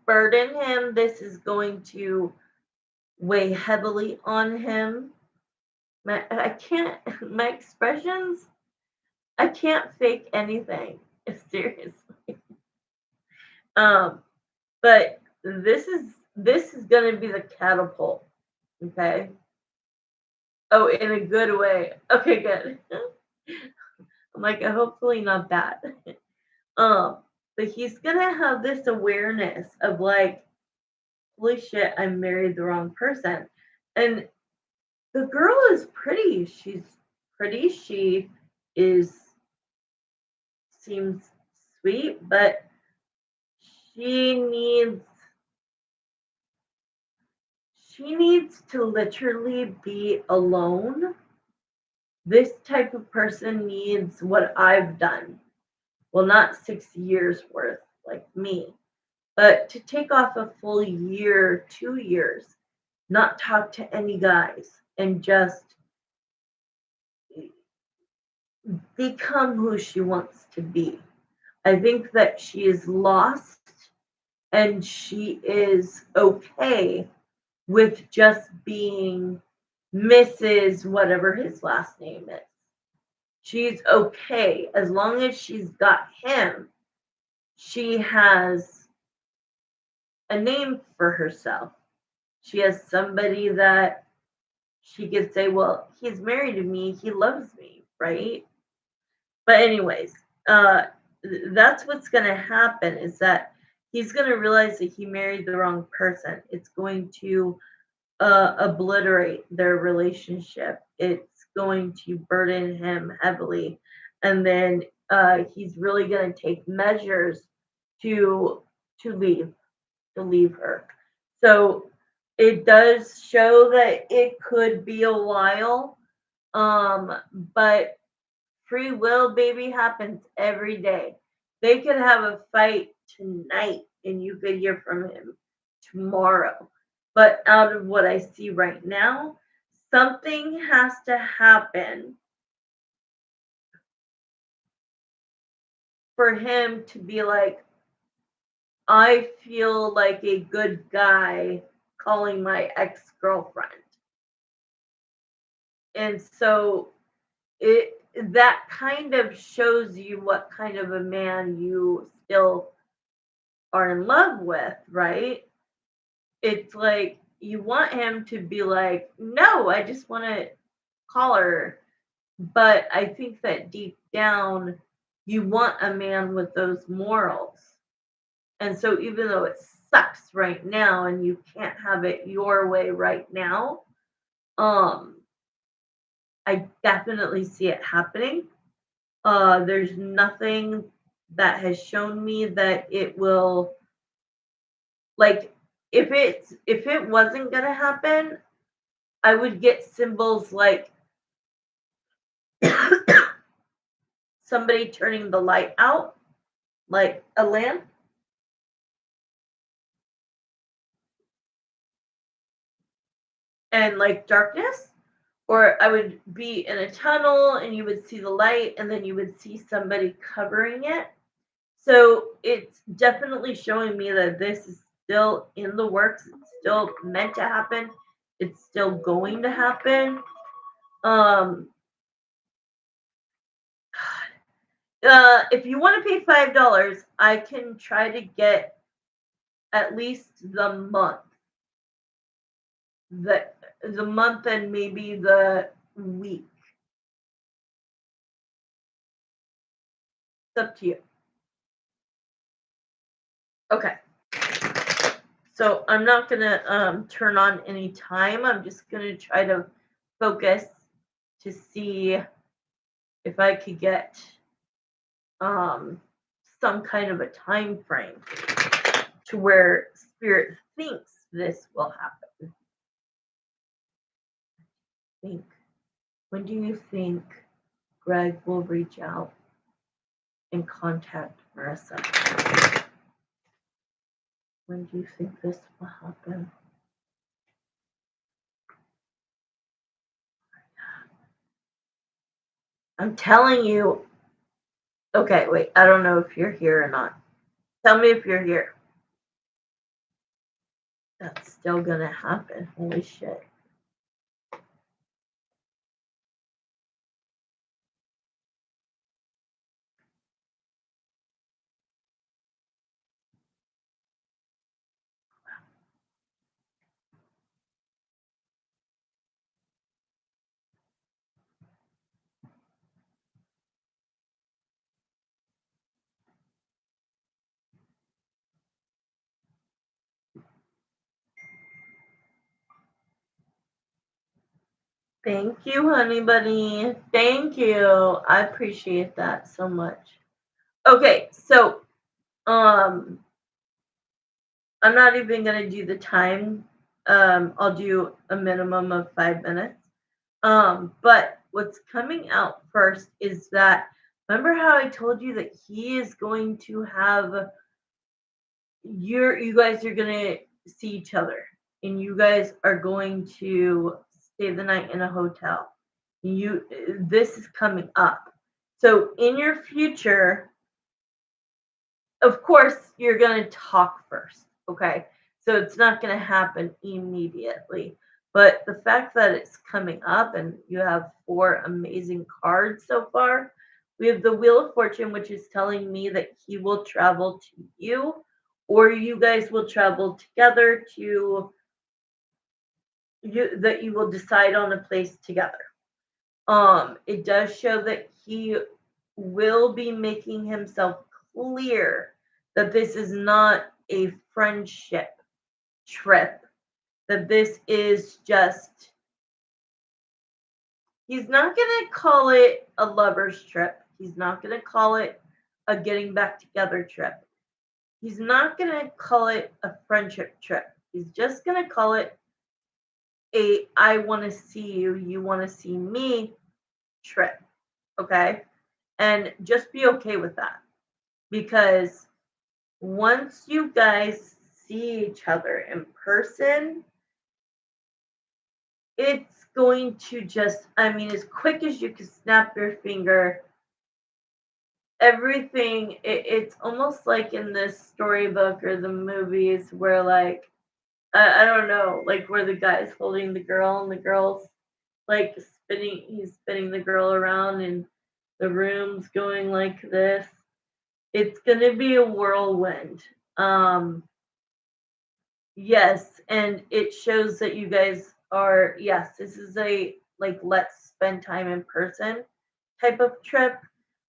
burden him. This is going to weigh heavily on him. I can't, my expressions, I can't fake anything. Seriously. Um, but this is gonna be the catapult. Okay. Oh, in a good way. Okay, good. I'm like, hopefully not bad. Um, but he's gonna have this awareness of like, holy shit, I married the wrong person. And the girl is pretty. She's pretty. She is seems sweet, but she needs she needs to literally be alone. This type of person needs what I've done. Well, not 6 years worth like me, but to take off a full year, 2 years, not talk to any guys, and just become who she wants to be. I think that she is lost and she is okay with just being Mrs. whatever his last name is. She's okay as long as she's got him. She has a name for herself. She has somebody that she could say, well, he's married to me, he loves me, right? But anyways, that's what's going to happen is that he's going to realize that he married the wrong person. It's going to obliterate their relationship. It's going to burden him heavily, and then he's really going to take measures to to leave to leave her. So it does show that it could be a while, but free will, baby, happens every day. They could have a fight tonight and you could hear from him tomorrow. But out of what I see right now, something has to happen for him to be like, I feel like a good guy calling my ex girlfriend. And so it that kind of shows you what kind of a man you still are in love with, right? It's like you want him to be like, no, I just want to call her. But I think that deep down, you want a man with those morals. And so even though it sucks right now and you can't have it your way right now, um, I definitely see it happening. There's nothing that has shown me that it will like if it wasn't gonna happen, I would get symbols like somebody turning the light out, like a lamp, and like darkness. Or I would be in a tunnel and you would see the light and then you would see somebody covering it. So it's definitely showing me that this is still in the works. It's still meant to happen. It's still going to happen. Um, if you want to pay $5, I can try to get at least the the month and maybe the week. It's up to you. Okay. So I'm not gonna turn on any time. I'm just gonna try to focus to see if I could get um some kind of a time frame to where spirit thinks this will happen. think? When do you think Greg will reach out and contact Marissa? When do you think this will happen? I'm telling you. Okay, wait. I don't know if you're here or not. Tell me if you're here. That's still gonna happen. Holy shit. Thank you, honey bunny. Thank you. I appreciate that so much. Okay, so um I'm not even gonna do the time. I'll do a minimum of 5 minutes. But what's coming out first is that remember how I told you that he is going to have you guys are gonna see each other and you guys are going to stay the night in a hotel. You this is coming up. So in your future, of course, you're going to talk first, okay? So it's not going to happen immediately. But the fact that it's coming up and you have four amazing cards so far, we have the Wheel of Fortune, which is telling me that he will travel to you, or you guys will travel together to you, that you will decide on a place together. It does show that he will be making himself clear that this is not a friendship trip, that this is just, he's not going to call it a lover's trip. He's not going to call it a getting back together trip. He's not going to call it a friendship trip. He's just going to call it a I want to see you, you want to see me trip. Okay? And just be okay with that because once you guys see each other in person, it's going to just, I mean, as quick as you can snap your finger, everything, it's almost like in this storybook or the movies where, like, I don't know, like where the guy's holding the girl and the girl's like he's spinning the girl around and the room's going like this. It's gonna be a whirlwind. Yes, and it shows that you guys are, yes, this is a like let's spend time in person type of trip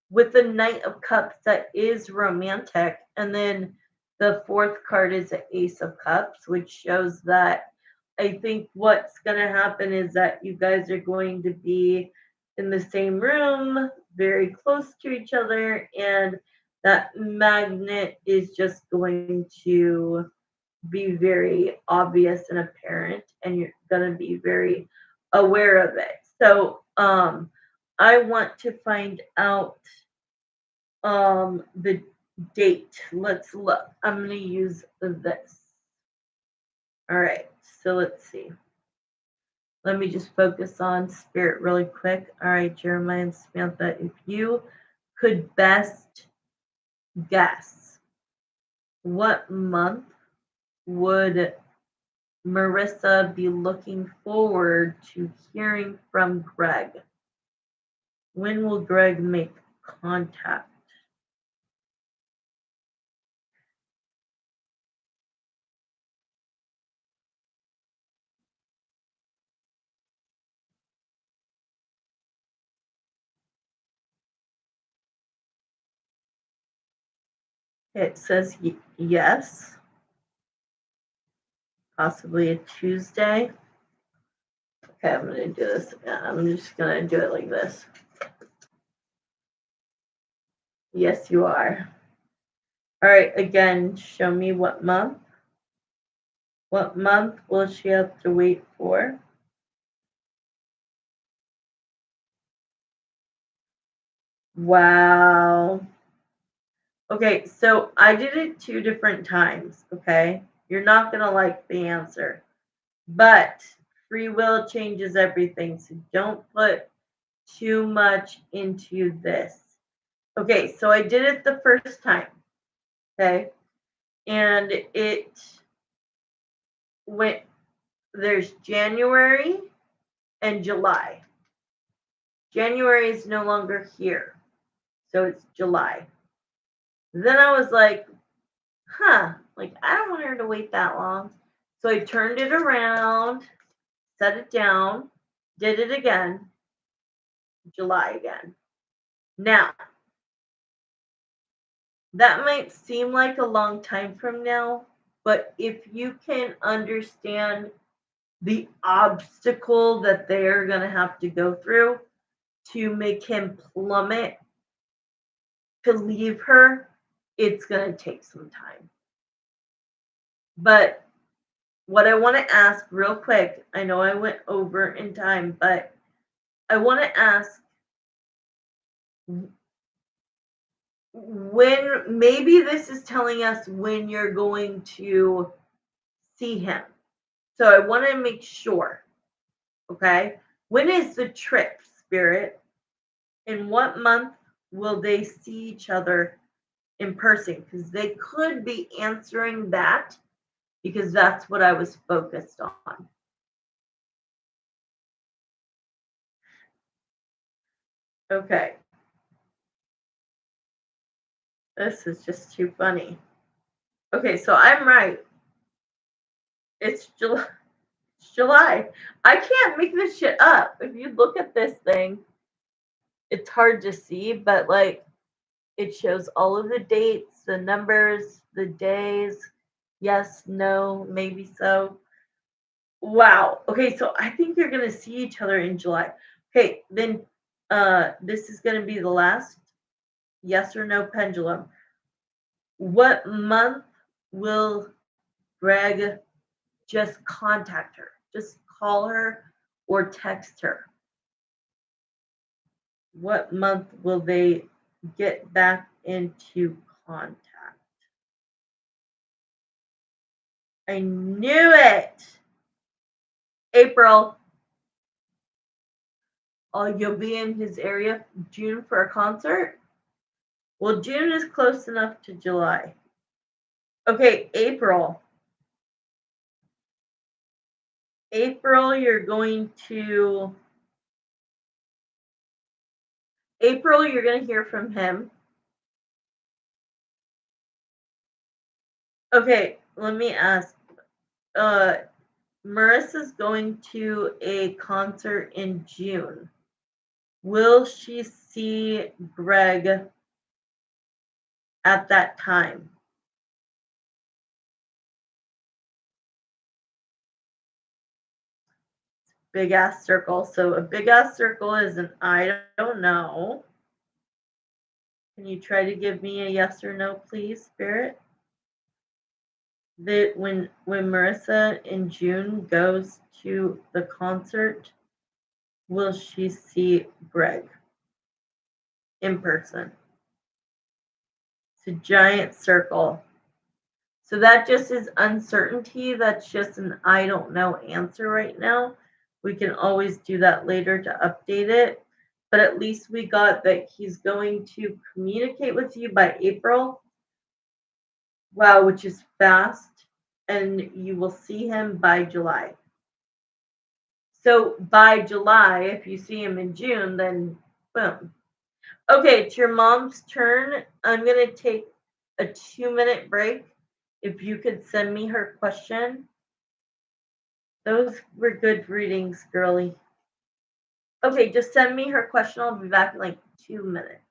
with the Knight of Cups that is romantic. And then the fourth card is the Ace of Cups, which shows that I think what's going to happen is that you guys are going to be in the same room, very close to each other, and that magnet is just going to be very obvious and apparent, and you're going to be very aware of it. So, I want to find out the date. Let's look. I'm going to use this. All right. So let's see. Let me just focus on spirit really quick. All right, Jeremiah and Samantha, if you could best guess what month would Marissa be looking forward to hearing from Greg? When will Greg make contact? It says yes, possibly a Tuesday. Okay, I'm going to do this. I'm just going to do it like this. Yes, you are. All right, again, show me what month. What month will she have to wait for? Wow. Okay, so I did it two different times, okay? You're not going to like the answer. But free will changes everything, so don't put too much into this. Okay, so I did it the first time, okay? And it went, there's January and July. January is no longer here, so it's July. Then I was like, like I don't want her to wait that long. So I turned it around, set it down, did it again, July again. Now, that might seem like a long time from now, but if you can understand the obstacle that they're going to have to go through to make him plummet to leave her, it's going to take some time. But what I want to ask real quick, I know I went over in time, but I want to ask when maybe this is telling us when you're going to see him. So I want to make sure, okay? When is the trip, Spirit? In what month will they see each other in person? Because they could be answering that because that's what I was focused on. Okay. This is just too funny. Okay, so I'm right. It's July. It's July. I can't make this shit up. If you look at this thing, it's hard to see, but like it shows all of the dates, the numbers, the days. Yes, no, maybe so. Wow. Okay, so I think you're gonna see each other in July. Okay, then this is gonna be the last yes or no pendulum. What month will Greg just contact her? Just call her or text her. What month will they get back into contact? I knew it. April. Oh, you'll be in his area June for a concert? Well, June is close enough to July. Okay, April. April, you're going to hear from him. Okay, let me ask. Uh, Marissa's going to a concert in June. Will she see Greg at that time? Big ass circle. So a big ass circle is an I don't know. Can you try to give me a yes or no, please, Spirit? That when Marissa in June goes to the concert, will she see Greg in person? It's a giant circle. So that just is uncertainty. That's just an I don't know answer right now. We can always do that later to update it. But at least we got that he's going to communicate with you by April. Wow, which is fast. And you will see him by July. So by July, if you see him in June, then boom. Okay, it's your mom's turn. I'm going to take a 2-minute break. If you could send me her question. Those were good readings, girly. Okay, just send me her question. I'll be back in like 2 minutes.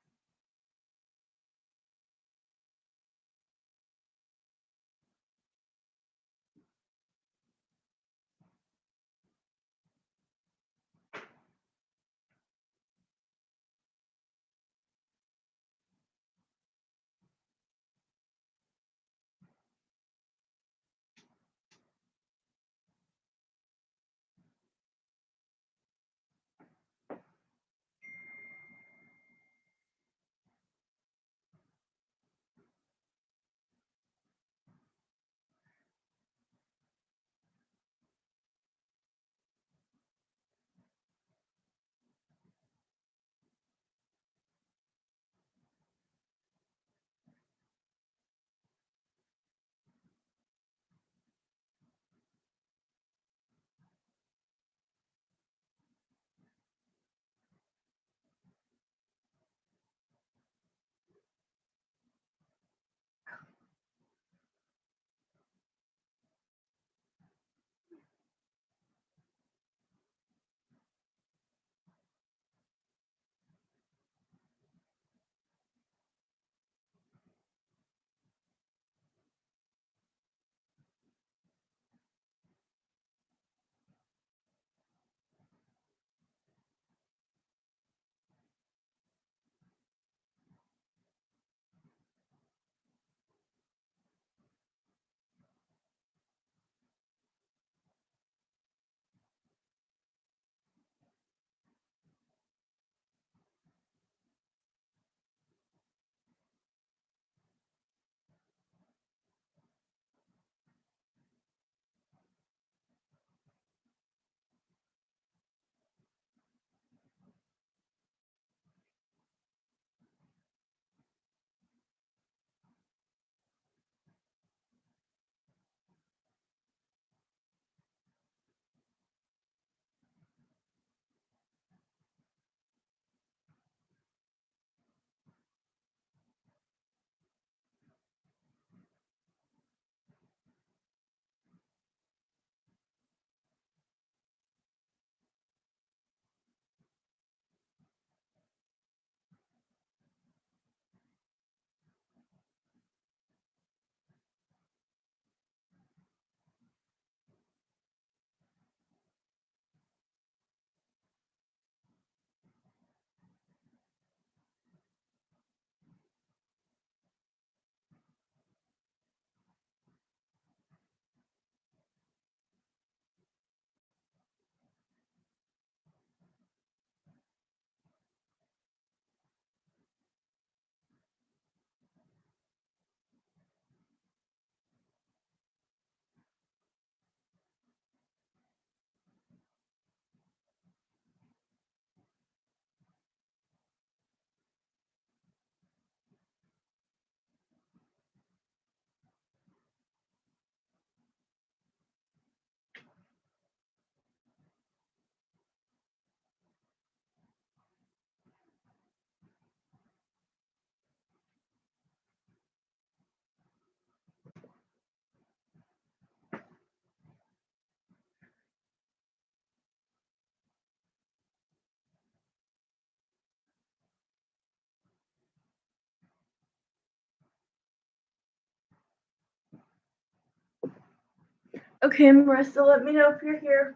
Okay, Marissa, let me know if you're here.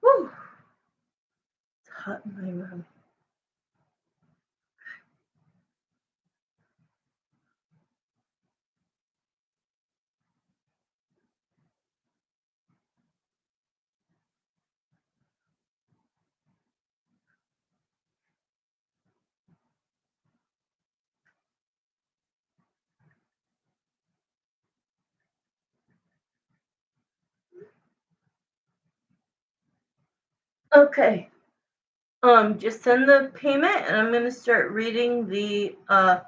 Whew. It's hot in my room. Okay. Just send the payment and I'm gonna start reading the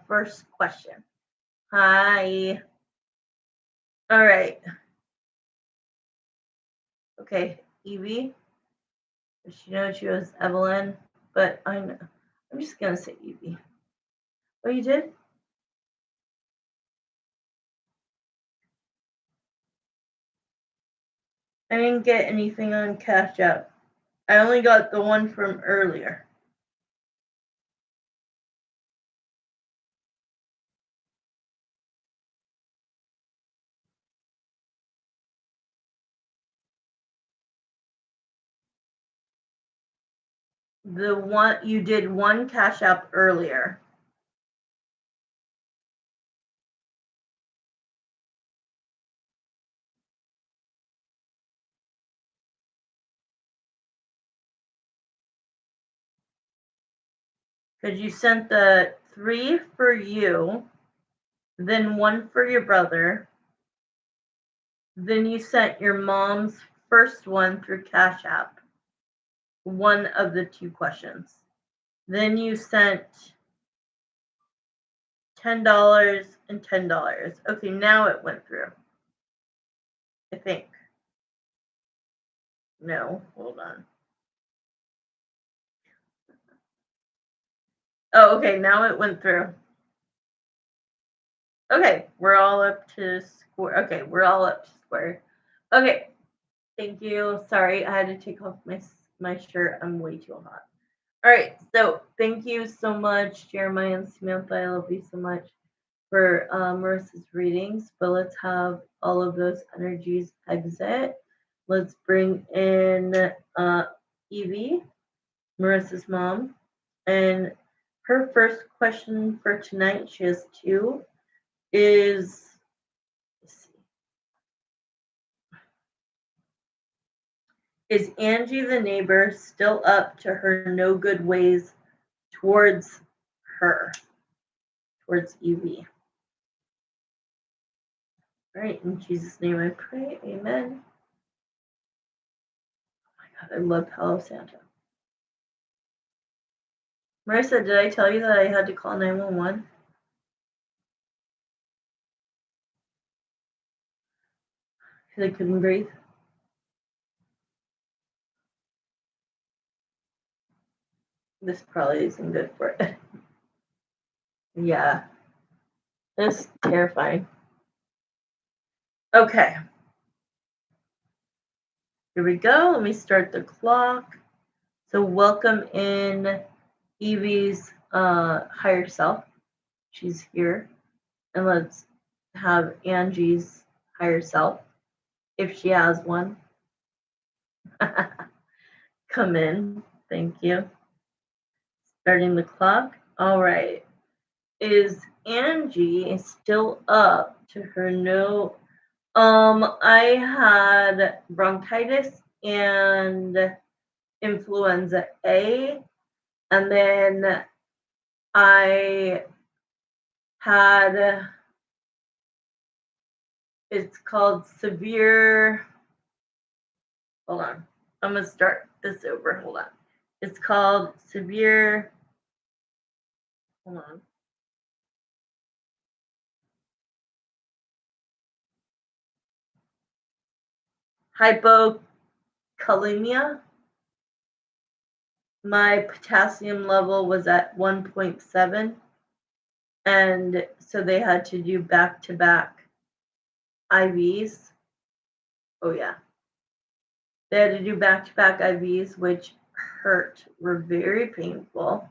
first question. Hi. All right. Okay, Evie. She knows she was Evelyn, but I'm just gonna say Evie. Oh, you did? I didn't get anything on Cash App. I only got the one from earlier. The one you did one Cash App earlier. Because you sent the 3 for you, then 1 for your brother, then you sent your mom's first one through Cash App, one of the 2 questions. Then you sent $10 and $10. Okay, now it went through. I think. No, hold on. Oh, okay, now it went through. Okay, we're all up to square. Okay, we're all up to square. Okay, thank you. Sorry, I had to take off my shirt. I'm way too hot. All right, so thank you so much, Jeremiah and Samantha. I love you so much for Marissa's readings. But let's have all of those energies exit. Let's bring in Evie, Marissa's mom, and her first question for tonight. She has 2. Is Is Angie the neighbor still up to her no good ways towards her, towards Evie? All right, in Jesus' name I pray, amen. Oh my God, I love Palo Santo. Marissa, did I tell you that I had to call 911? Because I couldn't breathe? This probably isn't good for it. Yeah, that's terrifying. Okay. Here we go. Let me start the clock. So welcome in Evie's higher self. She's here. And let's have Angie's higher self, if she has one, come in. Thank you. Starting the clock. All right. Is Angie still up to her no? I had bronchitis and influenza A, and then I had, it's called severe, hold on, I'm gonna start this over, hold on. It's called severe, hold on. Hypokalemia. My potassium level was at 1.7, and so they had to do back-to-back IVs. Oh yeah. They had to do back-to-back IVs, which hurt, were very painful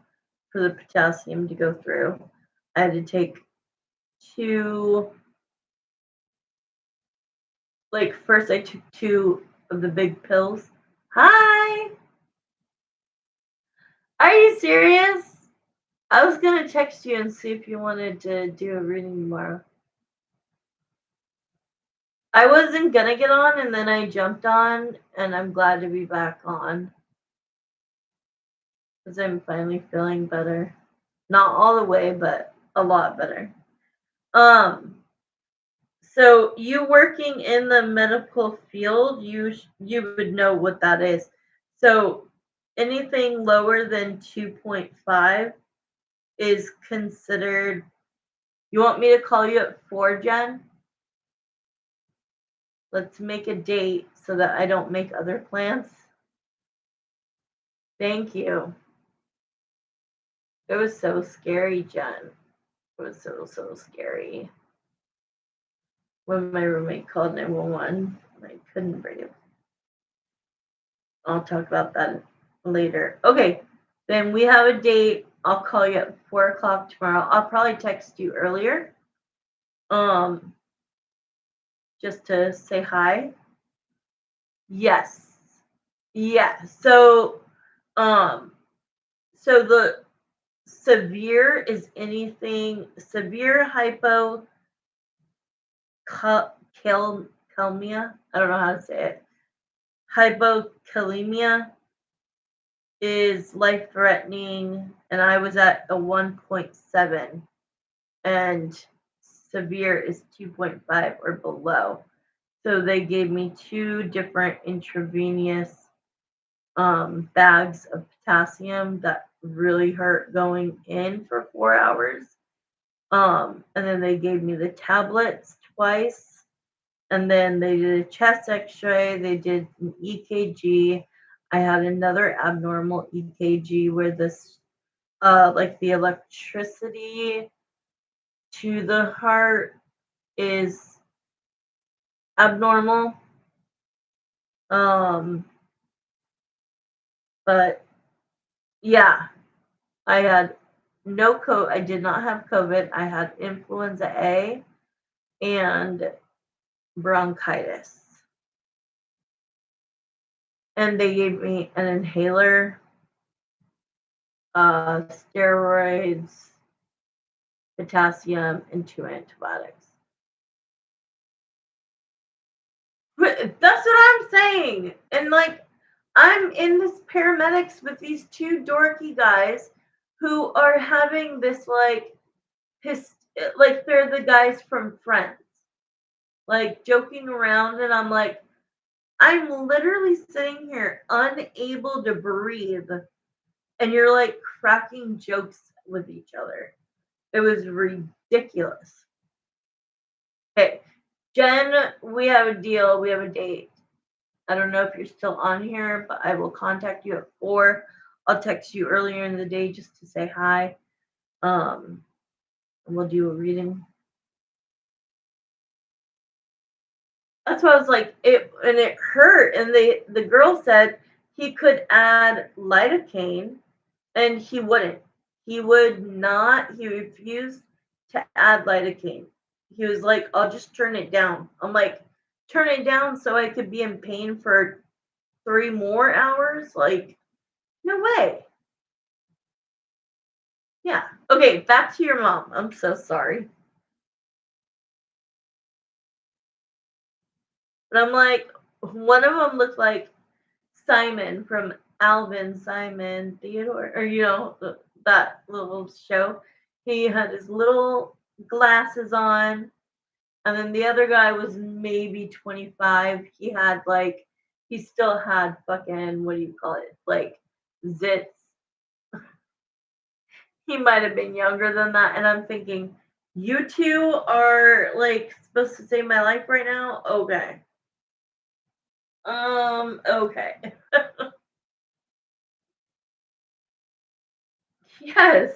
for the potassium to go through. I had to take to like first I took two of the big pills. Hi, are you serious? I was gonna text you and see if you wanted to do a reading tomorrow. I wasn't gonna get on and then I jumped on and I'm glad to be back on because I'm finally feeling better. Not all the way, but a lot better. Um, so you working in the medical field, you would know what that is. So anything lower than 2.5 is considered. You want me to call you at 4, Jen? Let's make a date so that I don't make other plans. Thank you. It was so scary, Jen. It was so scary. When my roommate called 911, I couldn't bring it. I'll talk about that later. Okay, then we have a date. I'll call you at 4 o'clock tomorrow. I'll probably text you earlier. Um, just to say hi. Yes. Yeah. So the severe is anything severe hypokalemia. I don't know how to say it. Hypokalemia is life threatening, and I was at a 1.7, and severe is 2.5 or below. So they gave me two different intravenous bags of potassium that really hurt going in for 4 hours. And then they gave me the tablets twice. And then they did a chest x-ray. They did an EKG. I had another abnormal EKG where this, like the electricity to the heart is abnormal. But yeah, I had no COVID. I did not have COVID. I had influenza A and bronchitis. And they gave me an inhaler, steroids, potassium, and two antibiotics. But that's what I'm saying. And like, I'm in this paramedics with these two dorky guys who are having this like they're the guys from Friends, like joking around, and I'm like, I'm literally sitting here unable to breathe, and you're like cracking jokes with each other. It was ridiculous. Okay, Jen, we have a deal. We have a date. I don't know if you're still on here, but I will contact you at 4. I'll text you earlier in the day just to say hi. And we'll do a reading. That's why I was like, it hurt. And the girl said he could add lidocaine, and he wouldn't. He would not. He refused to add lidocaine. He was like, I'll just turn it down. I'm like, turn it down so I could be in pain for 3 more hours? Like, no way. Yeah. Okay, back to your mom. I'm so sorry. But I'm like, one of them looked like Simon from Alvin, Simon Theodore, or that little show. He had his little glasses on, and then the other guy was maybe 25. He still had fucking, what do you call it? Like zits. He might have been younger than that, and I'm thinking, you two are like supposed to save my life right now? Okay. Okay. Yes.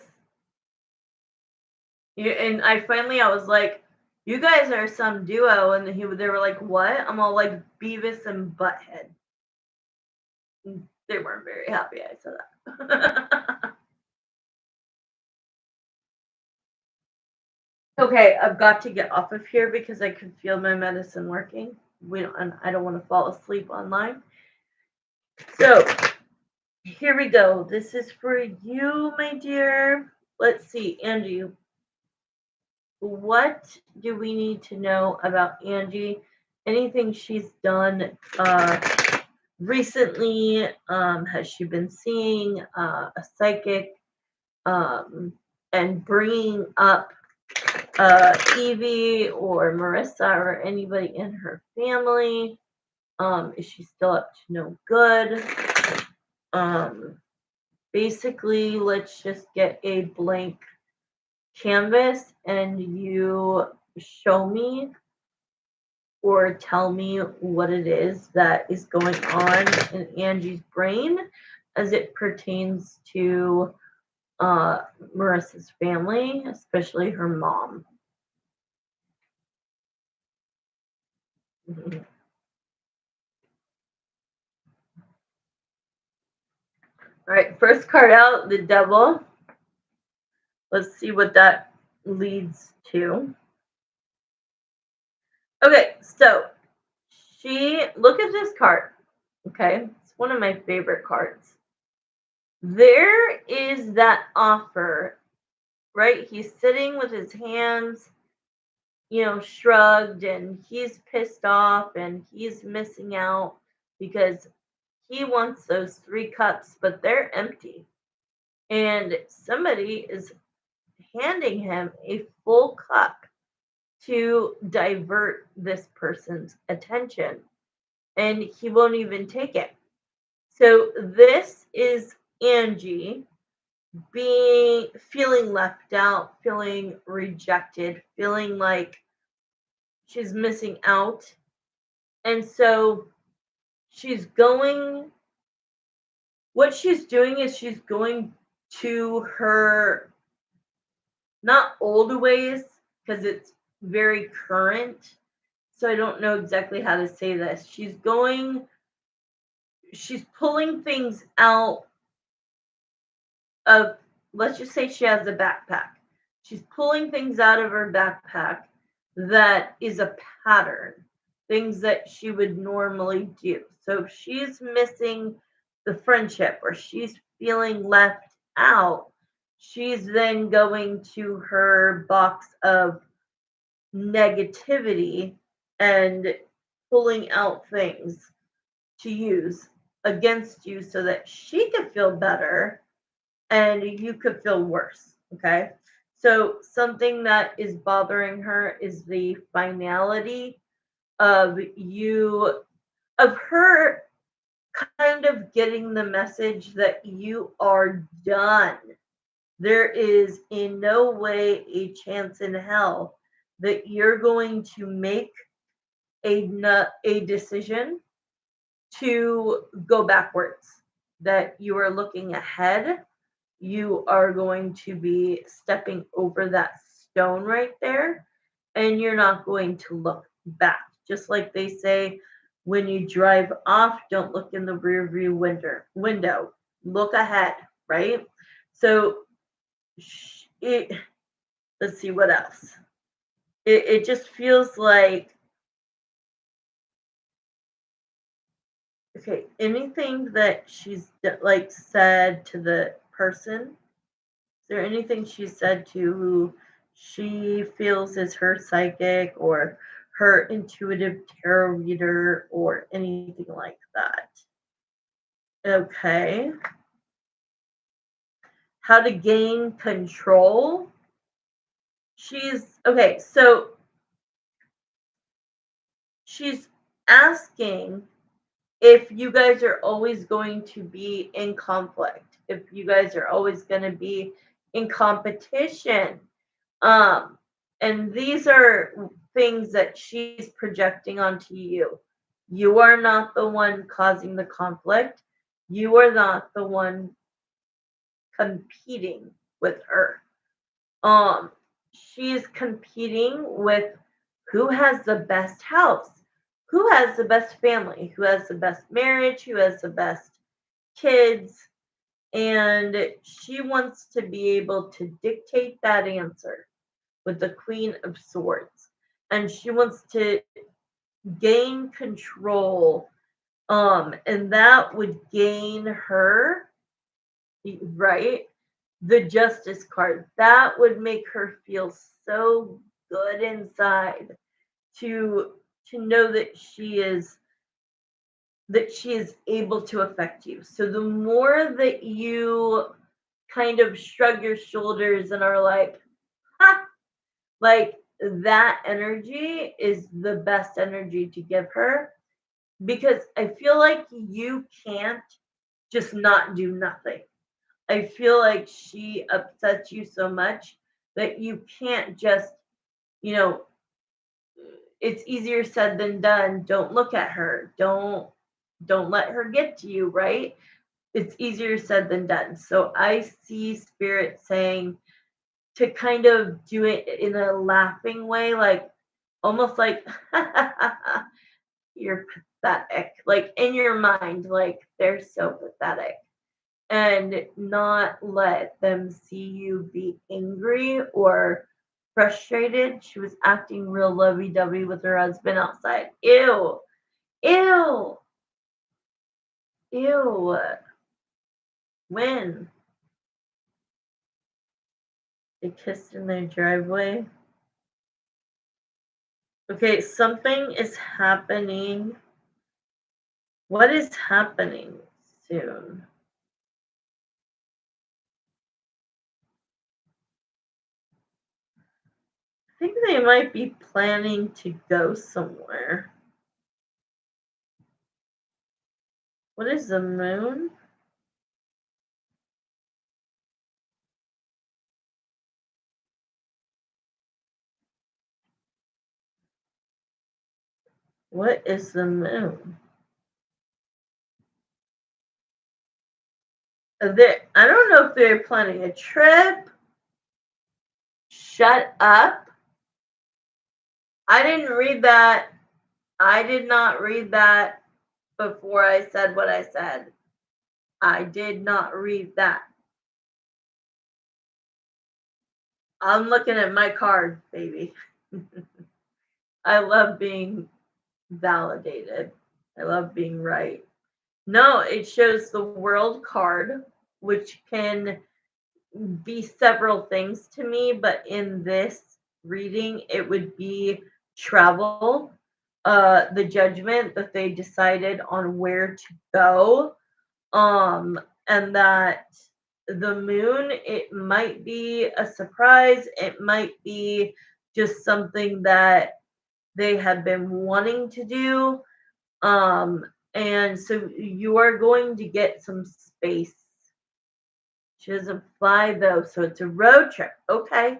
And I was like, you guys are some duo, and they were like, what? I'm all like Beavis and Butthead. And they weren't very happy I said that. Okay, I've got to get off of here because I can feel my medicine working. We don't, and I don't want to fall asleep online. So here we go. This is for you, my dear. Let's see, Angie. What do we need to know about Angie? Anything she's done recently? Has she been seeing a psychic and bringing up Evie or Marissa or anybody in her family? Is she still up to no good? Um, Basically, let's just get a blank canvas and you show me or tell me what it is that is going on in Angie's brain as it pertains to Marissa's family, especially her mom. Mhm. All right, first card out, the devil. Let's see what that leads to. Okay, so look at this card. Okay, it's one of my favorite cards. There is that offer, right? He's sitting with his hands, shrugged, and he's pissed off and he's missing out because he wants those 3 cups, but they're empty. And somebody is handing him a full cup to divert this person's attention, and he won't even take it. So this is Angie feeling left out, feeling rejected, feeling like she's missing out. And so she's going what she's doing is she's going to her not old ways because it's very current. So I don't know exactly how to say this. She's pulling things out of, let's just say she has a backpack. She's pulling things out of her backpack that is a pattern, things that she would normally do. So if she's missing the friendship or she's feeling left out, she's then going to her box of negativity and pulling out things to use against you so that she could feel better and you could feel worse. Okay. So something that is bothering her is the finality of her kind of getting the message that you are done. There is in no way a chance in hell that you're going to make a decision to go backwards, that you are looking ahead. You are going to be stepping over that stone right there, and you're not going to look back. Just like they say, when you drive off, don't look in the rear view window. Look ahead, right? So it let's see what else. It just feels like, okay, anything that she's like said to the person. Is there anything she said to who she feels is her psychic or her intuitive tarot reader or anything like that? Okay. How to gain control. Okay, so she's asking if you guys are always going to be in conflict, if you guys are always going to be in competition. Um, and these are things that she's projecting onto you. You are not the one causing the conflict. You are not the one competing with her. She is competing with who has the best house, who has the best family, who has the best marriage, who has the best kids, and she wants to be able to dictate that answer. with the Queen of Swords. And she wants to gain control. And that would gain her, right? The Justice card. That would make her feel so good inside to know that she is able to affect you. So the more that you kind of shrug your shoulders and are like, ha, like that energy is the best energy to give her, because I feel like you can't just not do nothing. I feel like she upsets you so much that you can't just, you know, it's easier said than done. Don't look at her. Don't let her get to you, right? It's easier said than done. So I see spirit saying to kind of do it in a laughing way, like almost like you're pathetic. Like in your mind, like they're so pathetic. And not let them see you be angry or frustrated. She was acting real lovey dovey with her husband outside. Ew. Ew. Ew. When? They kissed in their driveway. Okay, something is happening. What is happening soon? I think they might be planning to go somewhere. What is the moon? What is the moon? I don't know if they're planning a trip. Shut up. I didn't read that. I did not read that before I said what I said. I did not read that. I'm looking at my card, baby. I love being validated. I love being right. No, it shows the world card, which can be several things to me, but in this reading, it would be travel, the judgment that they decided on where to go, and that the moon, it might be a surprise, it might be just something that they have been wanting to do. And so you are going to get some space. She doesn't fly though, so it's a road trip. Okay.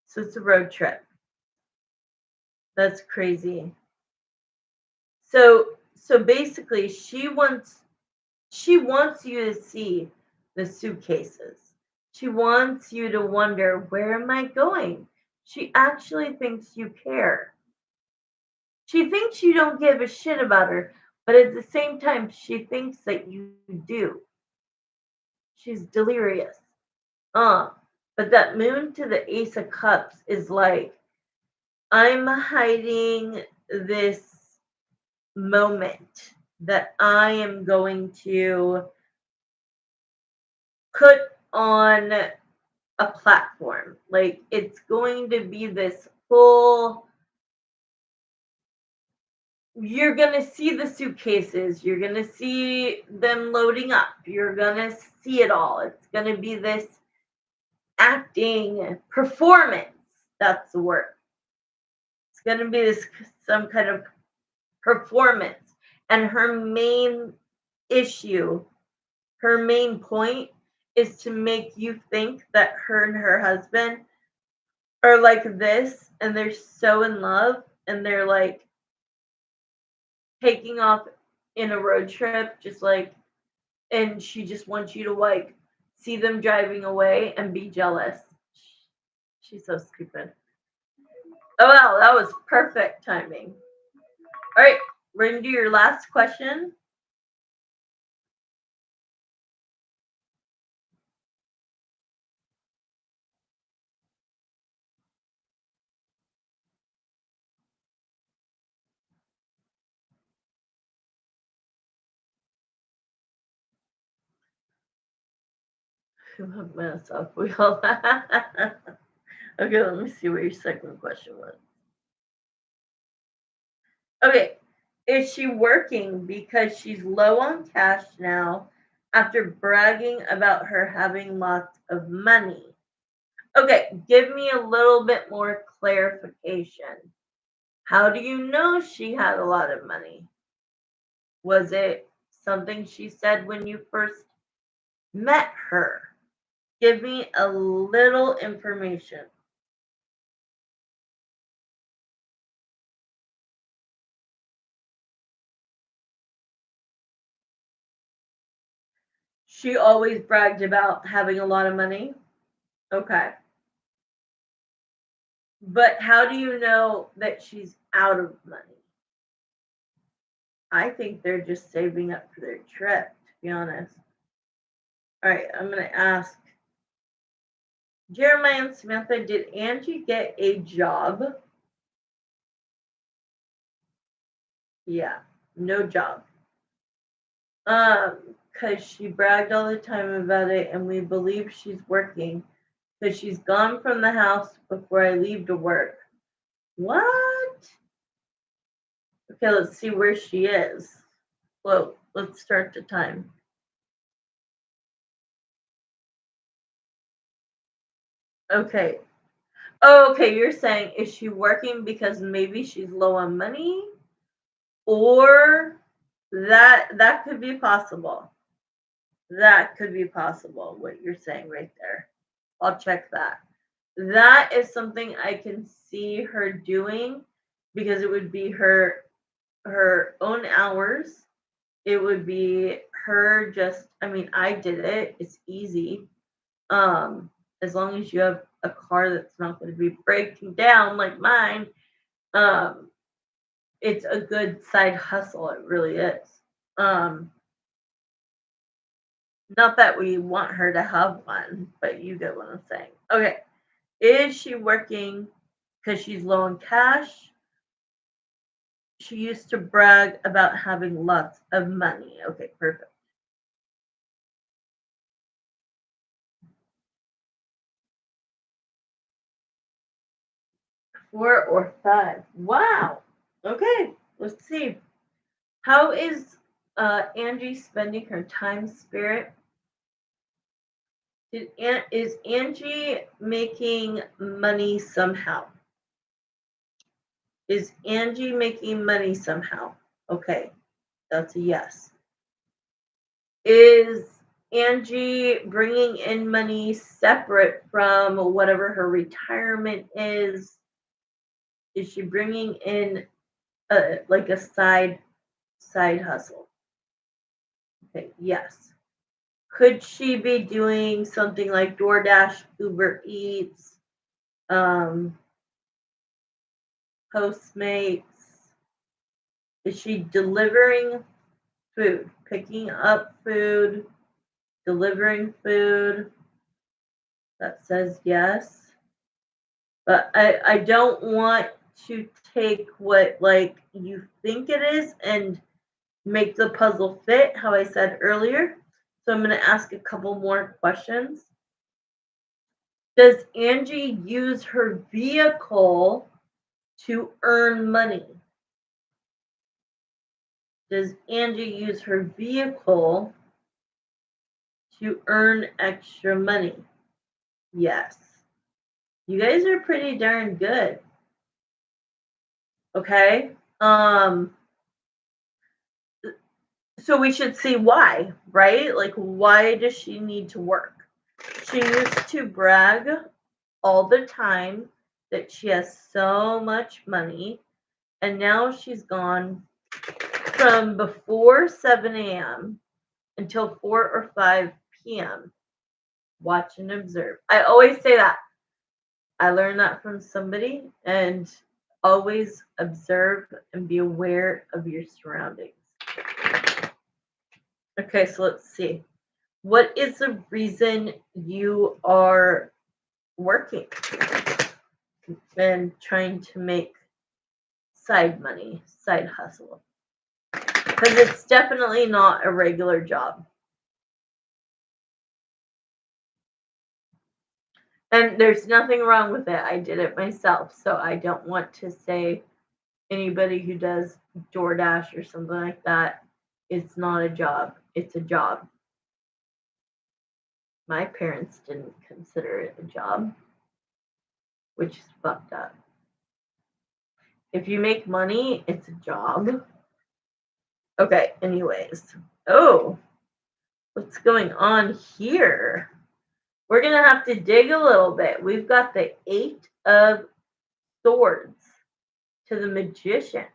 So it's a road trip. That's crazy. So basically she wants you to see the suitcases. She wants you to wonder, where am I going? She actually thinks you care. She thinks you don't give a shit about her, but at the same time she thinks that you do. She's delirious. Uh, but that moon to the Ace of Cups is like, I'm hiding this moment that I am going to put on a platform. Like it's going to be this full, you're going to see the suitcases, you're going to see them loading up, you're going to see it all. It's going to be this acting performance. That's the word. It's going to be this some kind of performance. And issue, her main point is to make you think that her and her husband are like this and they're so in love and they're like taking off in a road trip, just like, and she just wants you to like see them driving away and be jealous. She's so stupid. Oh wow, that was perfect timing. All right, we're gonna do your last question. 2 minutes off. We all. Okay, let me see what your second question was. Okay, is she working because she's low on cash now after bragging about her having lots of money? Okay, give me a little bit more clarification. How do you know she had a lot of money? Was it something she said when you first met her? Give me a little information. She always bragged about having a lot of money. Okay. But how do you know that she's out of money? I think they're just saving up for their trip, to be honest. All right, I'm going to ask Jeremiah and Samantha, did Angie get a job? Yeah, no job. Because she bragged all the time about it, and we believe she's working because she's gone from the house before I leave to work. What? Okay, let's see where she is. Well, let's start the time. Okay. Oh, okay, you're saying is she working because maybe she's low on money? Or that could be possible. That could be possible, what you're saying right there. I'll check that. That is something I can see her doing because it would be her own hours. It would be her just, I mean, I did it. It's easy. As long as you have a car that's not going to be breaking down like mine, um, it's a good side hustle. It really is. Um, Not that we want her to have one, but you get what I'm saying. Okay. Is she working because she's low on cash? She used to brag about having lots of money. Okay, perfect. 4 or 5. Wow. Okay, let's see. How is Angie spending her time, Spirit? Is Angie making money somehow? Is Angie making money somehow? Okay, that's a yes. Is Angie bringing in money separate from whatever her retirement is? Is she bringing in like a side hustle? Okay, yes. Could she be doing something like DoorDash, Uber Eats, um, Postmates? Is she delivering food, picking up food, delivering food? That says yes. But I don't want to take what like you think it is and make the puzzle fit, how I said earlier. So I'm going to ask a couple more questions. Does Angie use her vehicle to earn money? Does Angie use her vehicle to earn extra money? Yes. You guys are pretty darn good. Okay. So we should see why, right? Like why does she need to work? She used to brag all the time that she has so much money, and now she's gone from before 7 a.m. until 4 or 5 p.m. Watch and observe. I always say that. I learned that from somebody, and always observe and be aware of your surroundings. Okay, so let's see. What is the reason you are working and trying to make side money, side hustle? Because it's definitely not a regular job. And there's nothing wrong with it. I did it myself, so I don't want to say anybody who does DoorDash or something like that, it's not a job. It's a job. My parents didn't consider it a job, which is fucked up. If you make money, it's a job. Okay, anyways. Oh, what's going on here? We're going to have to dig a little bit. We've got the Eight of Swords to the Magician.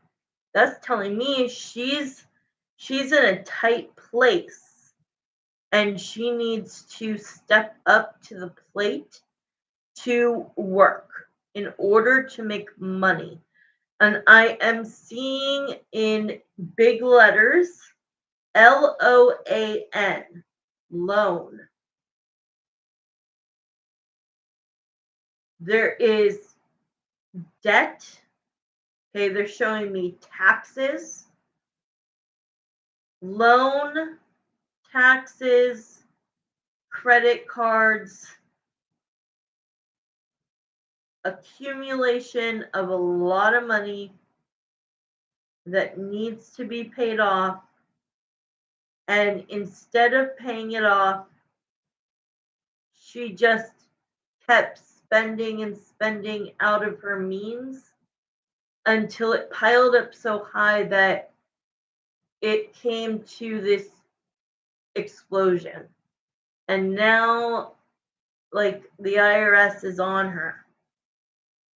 That's telling me she's in a tight place and she needs to step up to the plate to work in order to make money. And I am seeing in big letters LOAN, loan. There is debt. Okay, they're showing me taxes, loan, taxes, credit cards, accumulation of a lot of money that needs to be paid off. And instead of paying it off, she just kept spending and spending out of her means until it piled up so high that it came to this explosion. And now, like, the IRS is on her.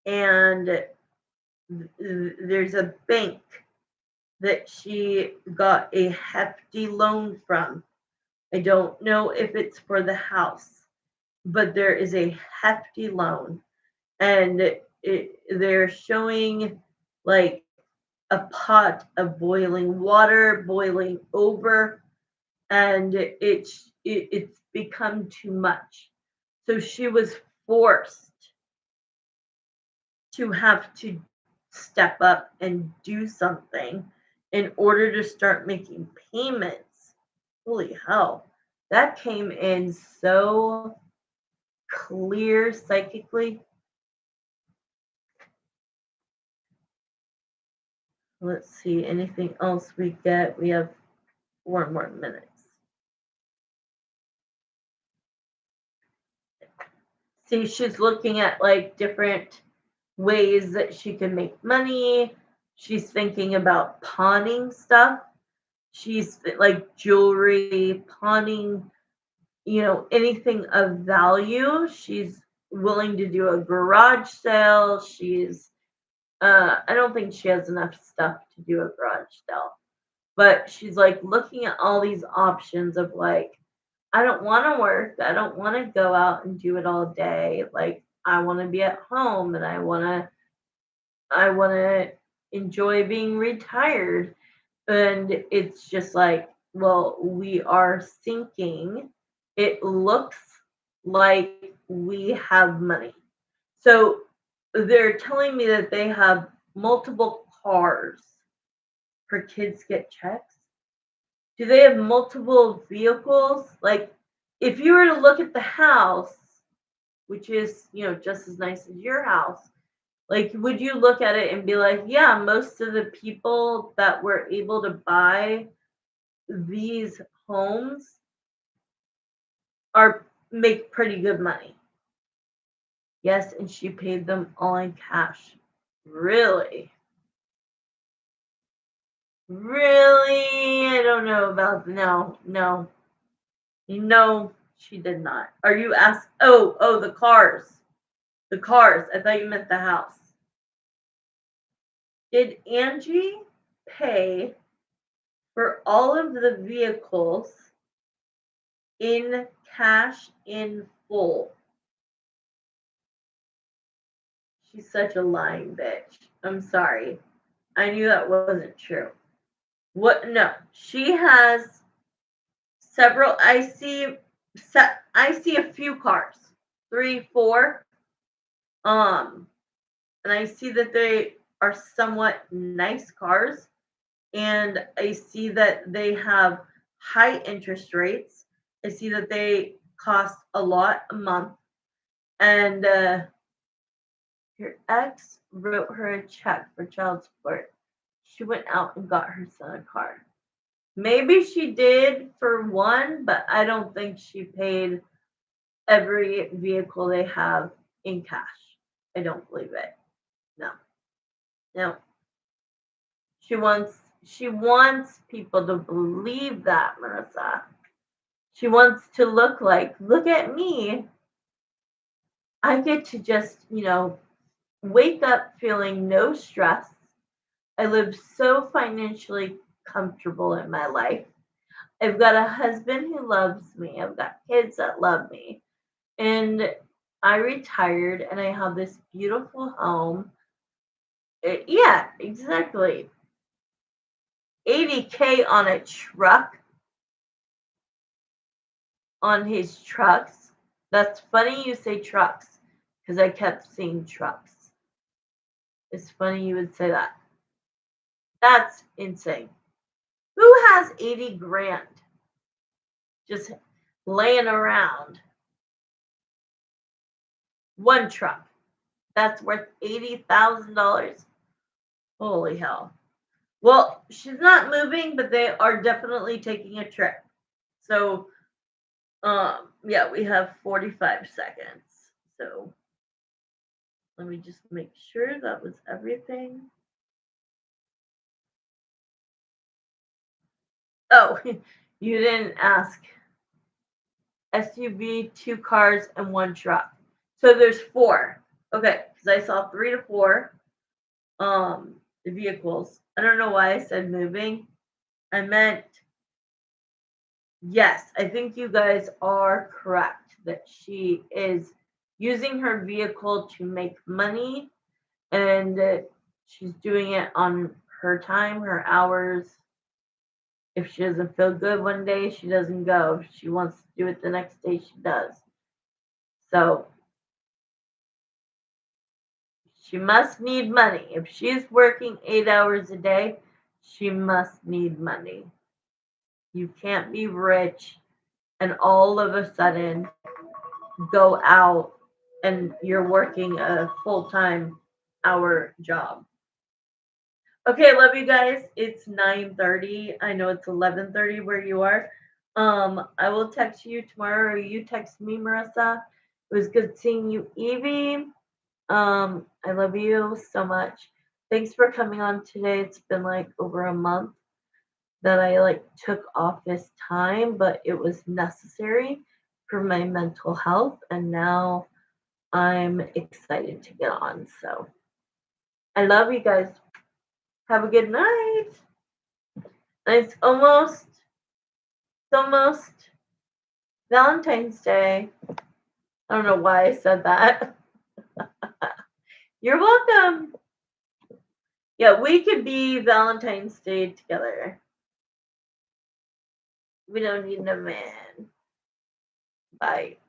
And there's a bank that she got a hefty loan from. I don't know if it's for the house, but there is a hefty loan. And they're showing like a pot of boiling water boiling over, and it's become too much. So she was forced to have to step up and do something in order to start making payments. Holy hell. That came in so clear psychically. Let's see, anything else we get? We have 4 more minutes. See, she's looking at like different ways that she can make money. She's thinking about pawning stuff. She's like jewelry, pawning, anything of value. She's willing to do a garage sale. I don't think she has enough stuff to do a garage sale, but she's like looking at all these options of like, I don't want to work. I don't want to go out and do it all day. Like, I want to be at home and I want to enjoy being retired. And it's just like, well, we are sinking. It looks like we have money. So they're telling me that they have multiple cars. Her kids get checks. Do they have multiple vehicles? Like, if you were to look at the house, which is, just as nice as your house, like, would you look at it and be like, yeah, most of the people that were able to buy these homes are make pretty good money? Yes, and she paid them all in cash. Really? Really? I don't know about no, no. No, she did not. Are you ask oh, the cars. The cars. I thought you meant the house. Did Angie pay for all of the vehicles in cash in full? She's such a lying bitch. I'm sorry. I knew that wasn't true. What? No, she has several. I see a few cars, 3, 4. And I see that they are somewhat nice cars, and I see that they have high interest rates. I see that they cost a lot a month. And her ex wrote her a check for child support. She went out and got her son a car. Maybe she did for one, but I don't think she paid every vehicle they have in cash. I don't believe it. No. No. She wants people to believe that, Marissa. She wants to look like, look at me. I get to just, wake up feeling no stress. I live so financially comfortable in my life. I've got a husband who loves me. I've got kids that love me. And I retired and I have this beautiful home. Yeah, exactly. 80K on a truck, on his trucks. That's funny you say trucks because I kept seeing trucks. It's funny you would say that. That's insane. Who has 80 grand just laying around? One truck. That's worth $80,000. Holy hell. Well, she's not moving, but they are definitely taking a trip. So, yeah, we have 45 seconds. So, let me just make sure that was everything. Oh, you didn't ask. SUV, two cars, and one truck. So there's four. Okay, because I saw 3 to 4 vehicles. I don't know why I said moving. I meant yes, I think you guys are correct that she is using her vehicle to make money and she's doing it on her time, her hours. If she doesn't feel good one day, she doesn't go. If she wants to do it the next day, she does. So she must need money. If she's working 8 hours a day, she must need money. You can't be rich and all of a sudden go out and you're working a full-time hour job. Okay, love you guys. It's 9:30. I know it's 11:30 where you are. I will text you tomorrow or you text me, Marissa. It was good seeing you, Evie. I love you so much. Thanks for coming on today. It's been like over a month that I like took off this time, but it was necessary for my mental health and now I'm excited to get on. So I love you guys. Have a good night. It's almost Valentine's Day. I don't know why I said that. You're welcome. Yeah, we could be Valentine's Day together. We don't need a man. Bye.